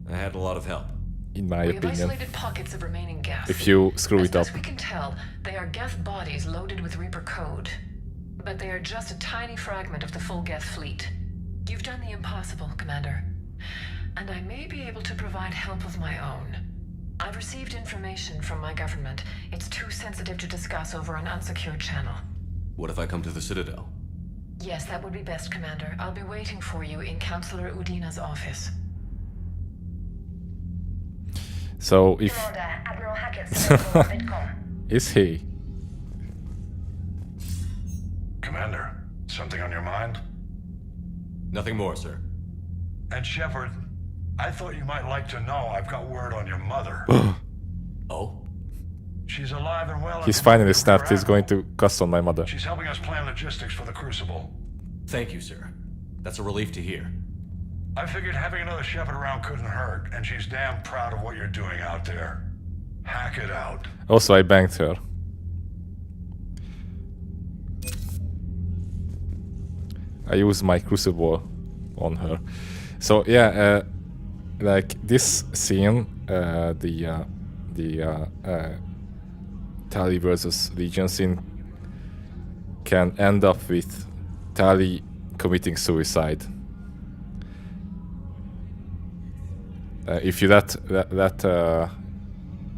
I had a lot of help. In my opinion. Isolated pockets of remaining Geth. If you screw it up. As we can tell, they are Geth bodies loaded with Reaper code. But they are just a tiny fragment of the full Geth fleet. You've done the impossible, Commander. And I may be able to provide help of my own. I've received information from my government. It's too sensitive to discuss over an unsecured channel. What if I come to the Citadel? Yes, that would be best, Commander. I'll be waiting for you in Counselor Udina's office. So if... Admiral Hackett's Is he? Commander, something on your mind? Nothing more, sir. And Shepard, I thought you might like to know I've got word on your mother. Oh? She's alive and well. He's finally snapped. He's going to cuss on my mother. She's helping us plan logistics for the Crucible. Thank you, sir. That's a relief to hear. I figured having another Shepard around couldn't hurt, and she's damn proud of what you're doing out there. Hack it out. Also, I banged her. I used my Crucible on her. So yeah, like this scene, the Tali versus Legion scene can end up with Tali committing suicide. If you let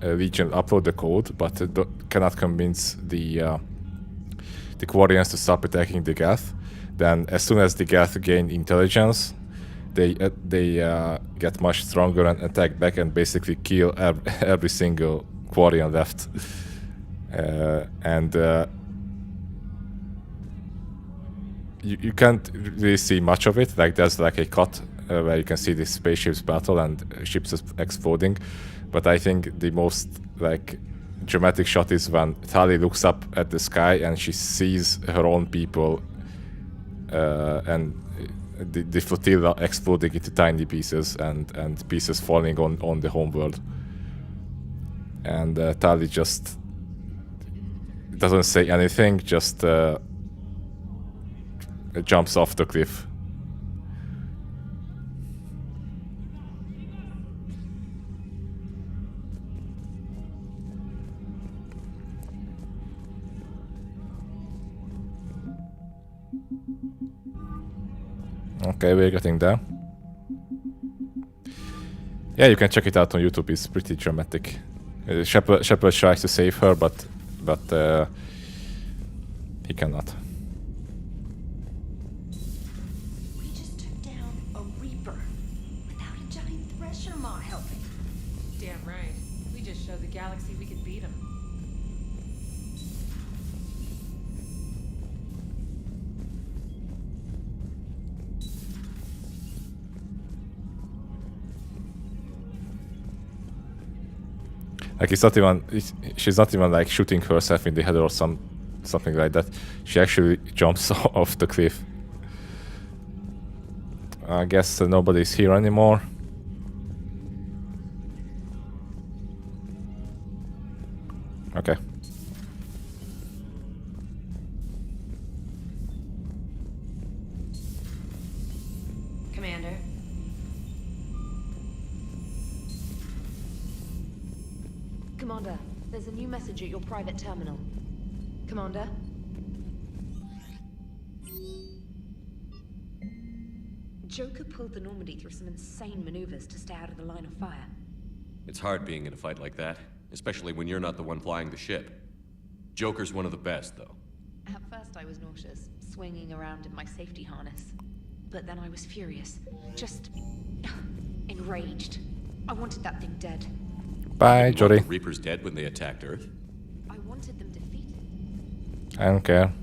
Legion upload the code, but cannot convince the Quarians to stop attacking the Geth, then as soon as the Geth gain intelligence, they get much stronger and attack back and basically kill every single Quarian left. You can't really see much of it. Like there's like a cut where you can see the spaceships battle and ships exploding. But I think the most like dramatic shot is when Tali looks up at the sky and she sees her own people and the flotilla exploding into tiny pieces and pieces falling on the homeworld. And Tali just doesn't say anything, just jumps off the cliff. Okay, we're getting there. Yeah, you can check it out on YouTube. It's pretty dramatic. Shepard tries to save her, but he cannot. We just took down a Reaper without a giant thresher maw helping. Damn right. We just showed the galaxy we could beat him. Like it's not even, she's not even like shooting herself in the head or something like that. She actually jumps off the cliff. I guess nobody's here anymore. Okay. Commander. Commander, there's a new message at your private terminal. Commander? Joker pulled the Normandy through some insane maneuvers to stay out of the line of fire. It's hard being in a fight like that, especially when you're not the one flying the ship. Joker's one of the best, though. At first I was nauseous, swinging around in my safety harness. But then I was furious. Just... enraged. I wanted that thing dead. Bye, Jody. The Reapers dead when they attacked Earth? I wanted them defeated. I don't care.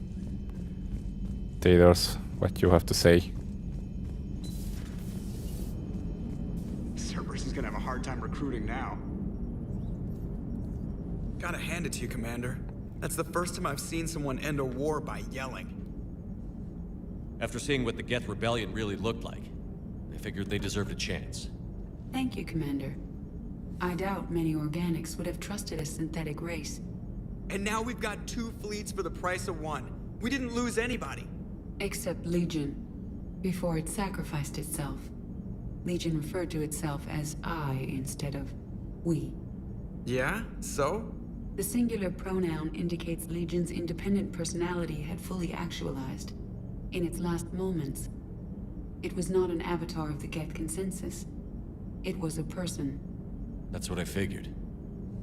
Taylor's what you have to say. Cerberus is gonna have a hard time recruiting now. Gotta hand it to you, Commander. That's the first time I've seen someone end a war by yelling. After seeing what the Geth Rebellion really looked like, I figured they deserved a chance. Thank you, Commander. I doubt many organics would have trusted a synthetic race. And now we've got 2 fleets for the price of 1. We didn't lose anybody. Except Legion, before it sacrificed itself. Legion referred to itself as I instead of we. Yeah? So? The singular pronoun indicates Legion's independent personality had fully actualized. In its last moments, it was not an avatar of the Geth consensus. It was a person. That's what I figured.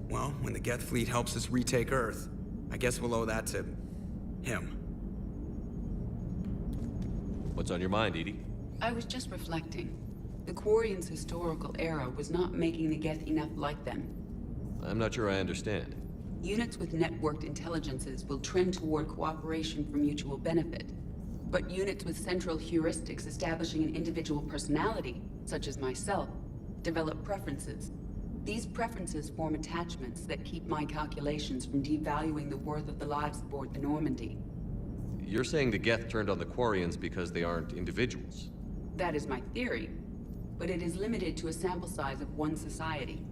Well, when the Geth fleet helps us retake Earth, I guess we'll owe that to... him. What's on your mind, Edie? I was just reflecting. The Quarians' historical era was not making the Geth enough like them. I'm not sure I understand. Units with networked intelligences will trend toward cooperation for mutual benefit. But units with central heuristics establishing an individual personality, such as myself, develop preferences. These preferences form attachments that keep my calculations from devaluing the worth of the lives aboard the Normandy. You're saying the Geth turned on the Quarians because they aren't individuals? That is my theory, but it is limited to a sample size of one society.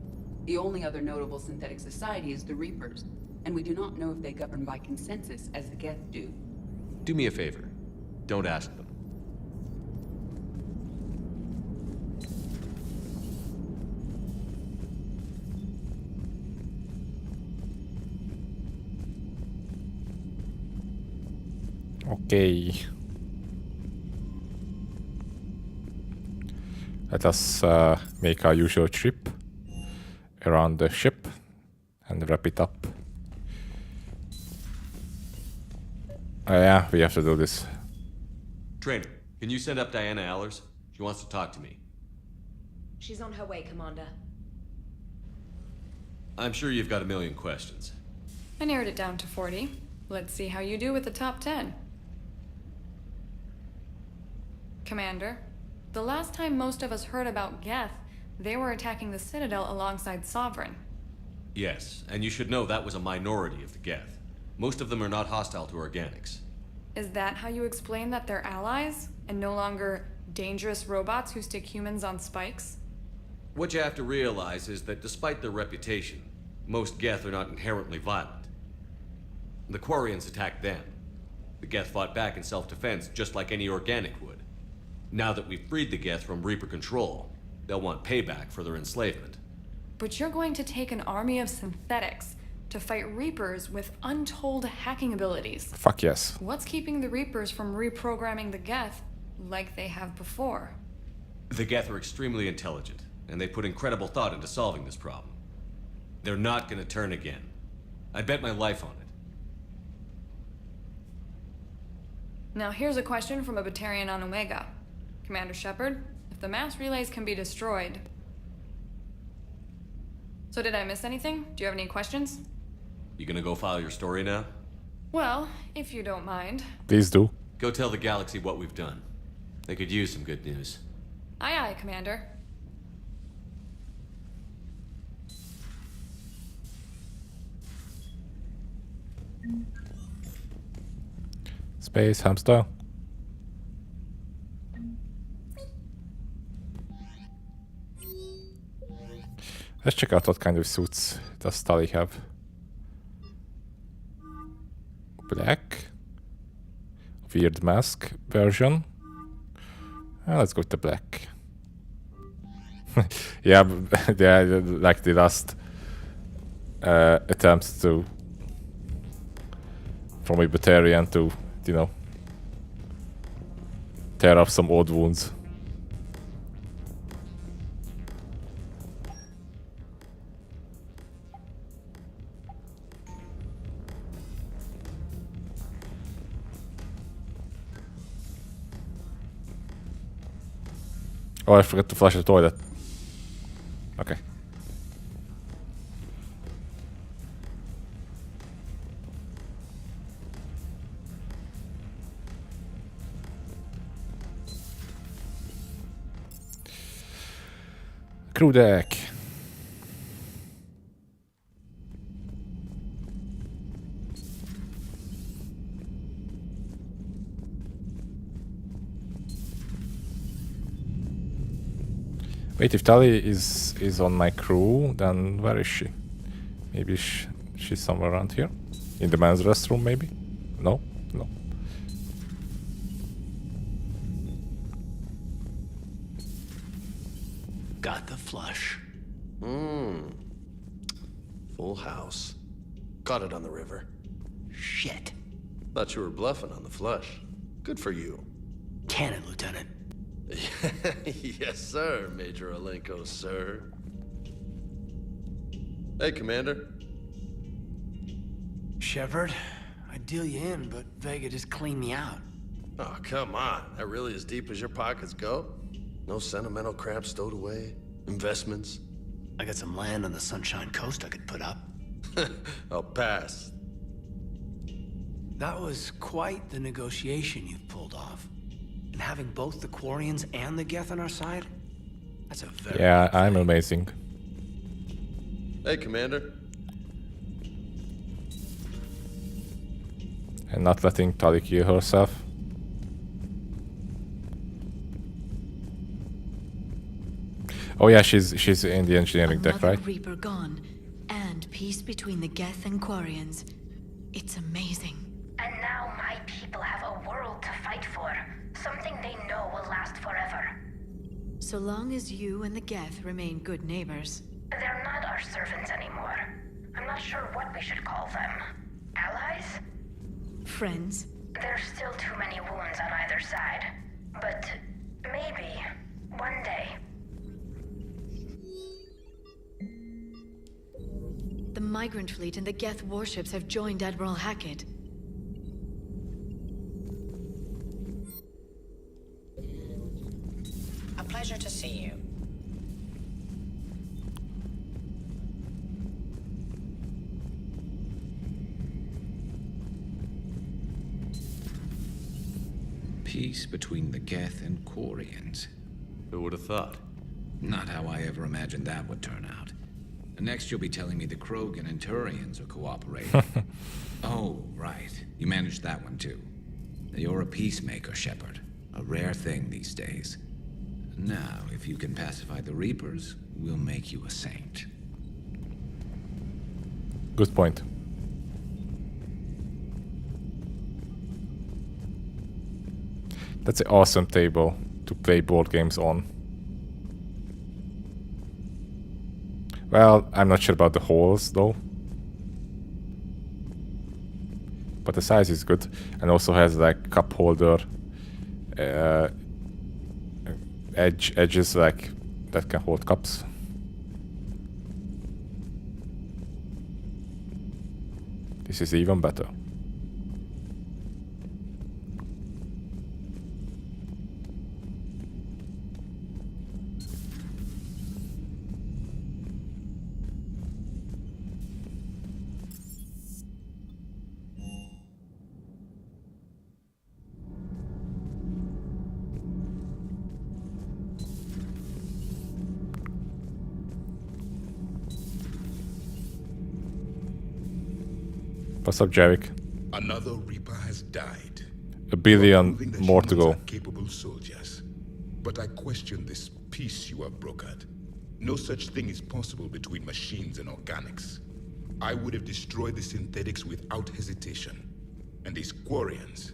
The only other notable synthetic society is the Reapers, and we do not know if they govern by consensus as the Geth do. Do me a favor. Don't ask them. Okay. Let us make our usual trip around the ship and wrap it up. Oh yeah, we have to do this. Trainer, can you send up Diana Allers? She wants to talk to me. She's on her way, Commander. I'm sure you've got a million questions. I narrowed it down to 40. Let's see how you do with the top 10. Commander, the last time most of us heard about Geth, they were attacking the Citadel alongside Sovereign. Yes, and you should know that was a minority of the Geth. Most of them are not hostile to organics. Is that how you explain that they're allies, and no longer dangerous robots who stick humans on spikes? What you have to realize is that despite their reputation, most Geth are not inherently violent. The Quarians attacked them. The Geth fought back in self-defense just like any organic would. Now that we've freed the Geth from Reaper control, they'll want payback for their enslavement. But you're going to take an army of synthetics to fight Reapers with untold hacking abilities. Fuck yes. What's keeping the Reapers from reprogramming the Geth like they have before? The Geth are extremely intelligent, and they put incredible thought into solving this problem. They're not gonna turn again. I bet my life on it. Now here's a question from a Batarian on Omega. Commander Shepard, if the mass relays can be destroyed... So did I miss anything? Do you have any questions? You gonna go file your story now? Well, if you don't mind. Please do. Go tell the galaxy what we've done. They could use some good news. Aye aye, Commander. Space hamster. Let's check out what kind of suits does Stali have. Black. Weird mask version. Let's go with the black. Yeah, like the last attempts to from a Batarian to, you know, tear up some old wounds. Oh, I forgot to flush the toilet. Okay. Crew deck. Wait, if Tali is on my crew, then where is she? Maybe she's somewhere around here? In the men's restroom, maybe? No? No. Got the flush. Full house. Caught it on the river. Shit. Thought you were bluffing on the flush. Good for you. Cannon, Lieutenant. Yes, sir, Major Alenko, sir. Hey, Commander. Shepard, I'd deal you in, but Vega just cleaned me out. Oh, come on. That really as deep as your pockets go? No sentimental crap stowed away? Investments? I got some land on the Sunshine Coast I could put up. I'll pass. That was quite the negotiation you pulled off. And having both the Quarians and the Geth on our side? That's a very... Yeah, I'm amazing. Hey, Commander. And not letting Tali kill herself. Oh yeah, she's in the engineering deck, right? Reaper gone, and peace between the Geth and Quarians. It's amazing. And now my people have a world to fight for. Something they know will last forever. So long as you and the Geth remain good neighbors. They're not our servants anymore. I'm not sure what we should call them. Allies? Friends? There's still too many wounds on either side. But maybe, one day. The migrant fleet and the Geth warships have joined Admiral Hackett. A pleasure to see you. Peace between the Geth and Quarians. Who would have thought? Not how I ever imagined that would turn out. Next you'll be telling me the Krogan and Turians are cooperating. Oh, right. You managed that one too. You're a peacemaker, Shepard. A rare thing these days. Now, if you can pacify the Reapers, we'll make you a saint. Good point. That's an awesome table to play board games on. Well, I'm not sure about the holes though. But the size is good. And also has like cup holder edges like that can hold cups. This is even better. What's up, Jarek? Another Reaper has died. A billion more to go. Capable soldiers. But I question this peace you have brokered. No such thing is possible between machines and organics. I would have destroyed the synthetics without hesitation. And these Quarians,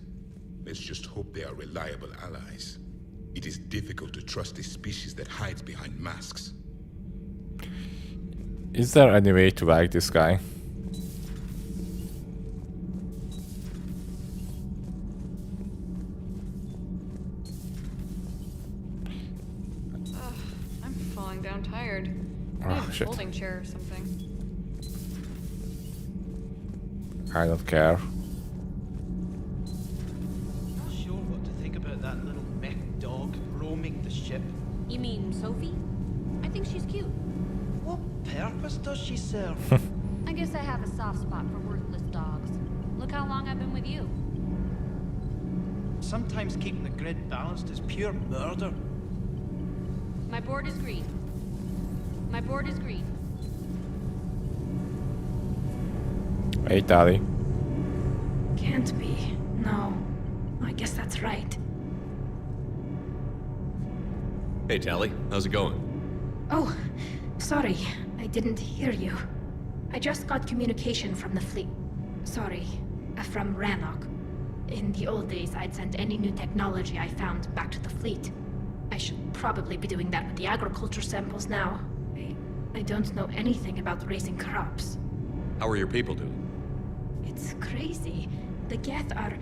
let's just hope they are reliable allies. It is difficult to trust a species that hides behind masks. Is there any way to like this guy? I'm falling down tired. I need a shit. folding chair or something. I don't care. Not sure what to think about that little mech dog roaming the ship. You mean Sophie? I think she's cute. What purpose does she serve? I guess I have a soft spot for worthless dogs. Look how long I've been with you. Sometimes keeping the grid balanced is pure murder. My board is green. My board is green. Hey, Tali. Can't be. No. I guess that's right. Hey, Tally. How's it going? Oh, sorry. I didn't hear you. I just got communication from the fleet. Sorry, from Rannoch. In the old days, I'd send any new technology I found back to the fleet. I should probably be doing that with the agriculture samples now. I don't know anything about raising crops. How are your people doing? It's crazy. The Geth are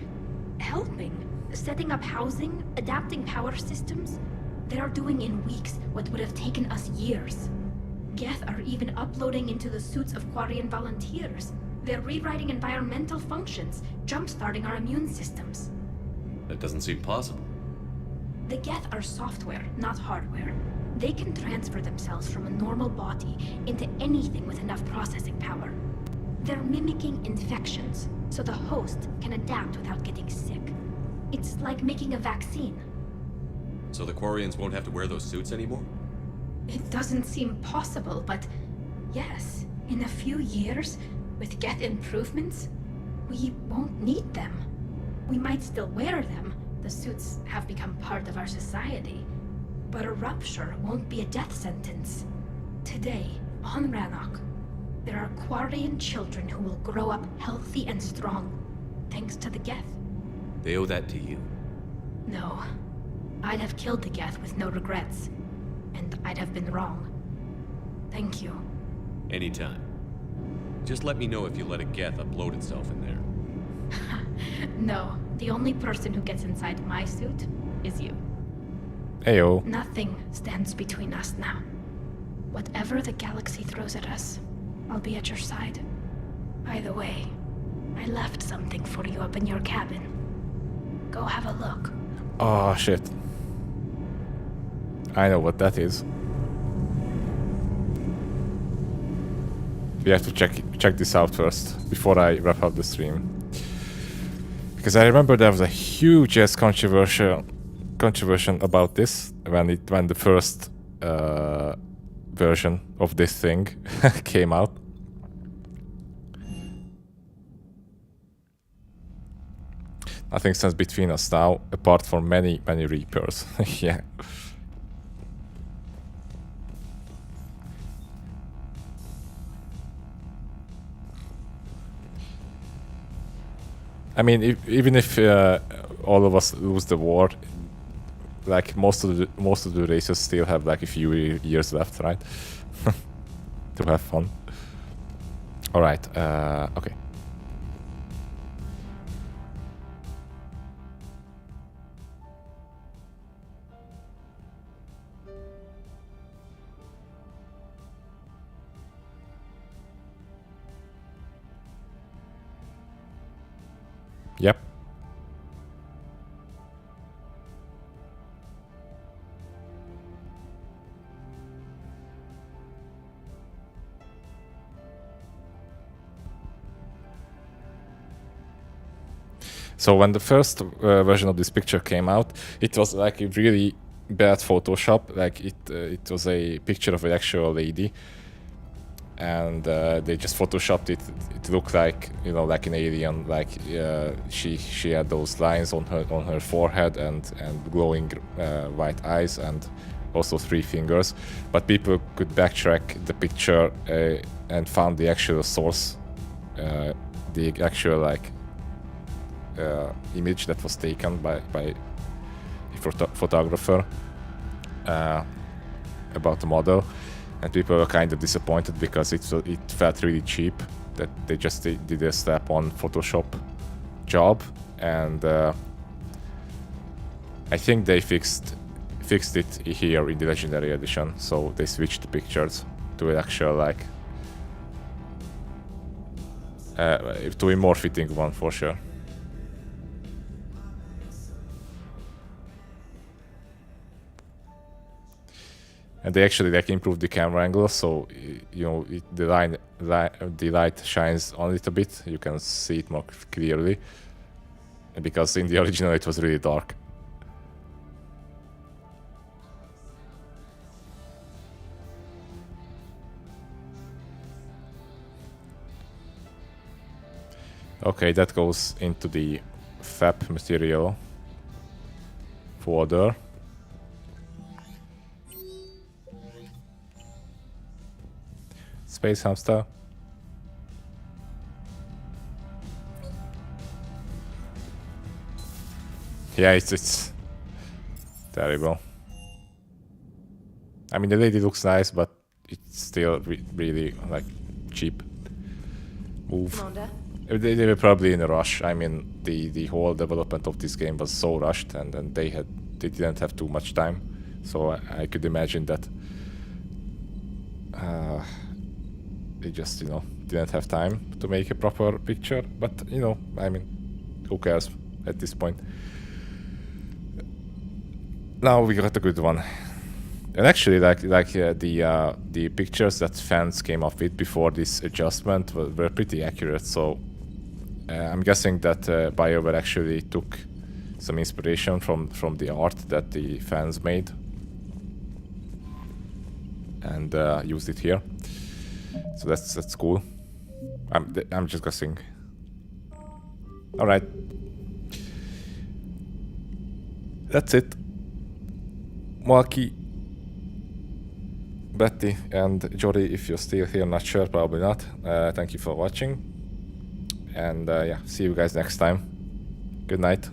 helping, setting up housing, adapting power systems. They are doing in weeks what would have taken us years. Geth are even uploading into the suits of Quarian volunteers. They're rewriting environmental functions, jump-starting our immune systems. That doesn't seem possible. The Geth are software, not hardware. They can transfer themselves from a normal body into anything with enough processing power. They're mimicking infections, so the host can adapt without getting sick. It's like making a vaccine. So the Quarians won't have to wear those suits anymore? It doesn't seem possible, but yes, in a few years, with Geth improvements, we won't need them. We might still wear them. The suits have become part of our society. But a rupture won't be a death sentence. Today, on Rannoch, there are Quarian children who will grow up healthy and strong, thanks to the Geth. They owe that to you. No. I'd have killed the Geth with no regrets. And I'd have been wrong. Thank you. Anytime. Just let me know if you let a Geth upload itself in there. No, the only person who gets inside my suit is you. Heyo. Nothing stands between us now. Whatever the galaxy throws at us, I'll be at your side. By the way, I left something for you up in your cabin. Go have a look. Oh, shit. I know what that is. We have to check this out first, before I wrap up the stream. Because I remember there was a huge ass controversy about this when the first version of this thing came out. Nothing stands between us now, apart from many Reapers. Yeah. I mean, even if all of us lose the war, like most of the races still have like a few years left, right? To have fun. All right. Okay. Yep. So when the first version of this picture came out, it was like a really bad Photoshop. Like it was a picture of an actual lady, and they just photoshopped it. It looked like, you know, like an alien. Like she had those lines on her forehead and glowing white eyes and also 3 fingers. But people could backtrack the picture and found the actual source, the actual like image that was taken by a photographer about the model. And people were kind of disappointed because it felt really cheap, that they just did a slap-on Photoshop job, and I think they fixed it here in the Legendary Edition. So they switched the pictures to an actual like to a more fitting one for sure. And they actually like improved the camera angle, so you know the light shines on it a bit. You can see it more clearly, because in the original it was really dark. Okay, that goes into the FAP material folder. Space hamster. Yeah, it's terrible. I mean, the lady looks nice, but it's still really like cheap move. Commander? They were probably in a rush. I mean, the whole development of this game was so rushed, and then they didn't have too much time. So I could imagine that they just, you know, didn't have time to make a proper picture. But, you know, I mean, who cares at this point? Now we got a good one. And actually, the pictures that fans came up with before this adjustment were pretty accurate. So I'm guessing that BioWare actually took some inspiration from the art that the fans made and used it here. So that's cool. I'm just guessing. All right, that's it. Malky, Betty, and Jory, if you're still here, not sure, probably not. Thank you for watching, and yeah, see you guys next time. Good night.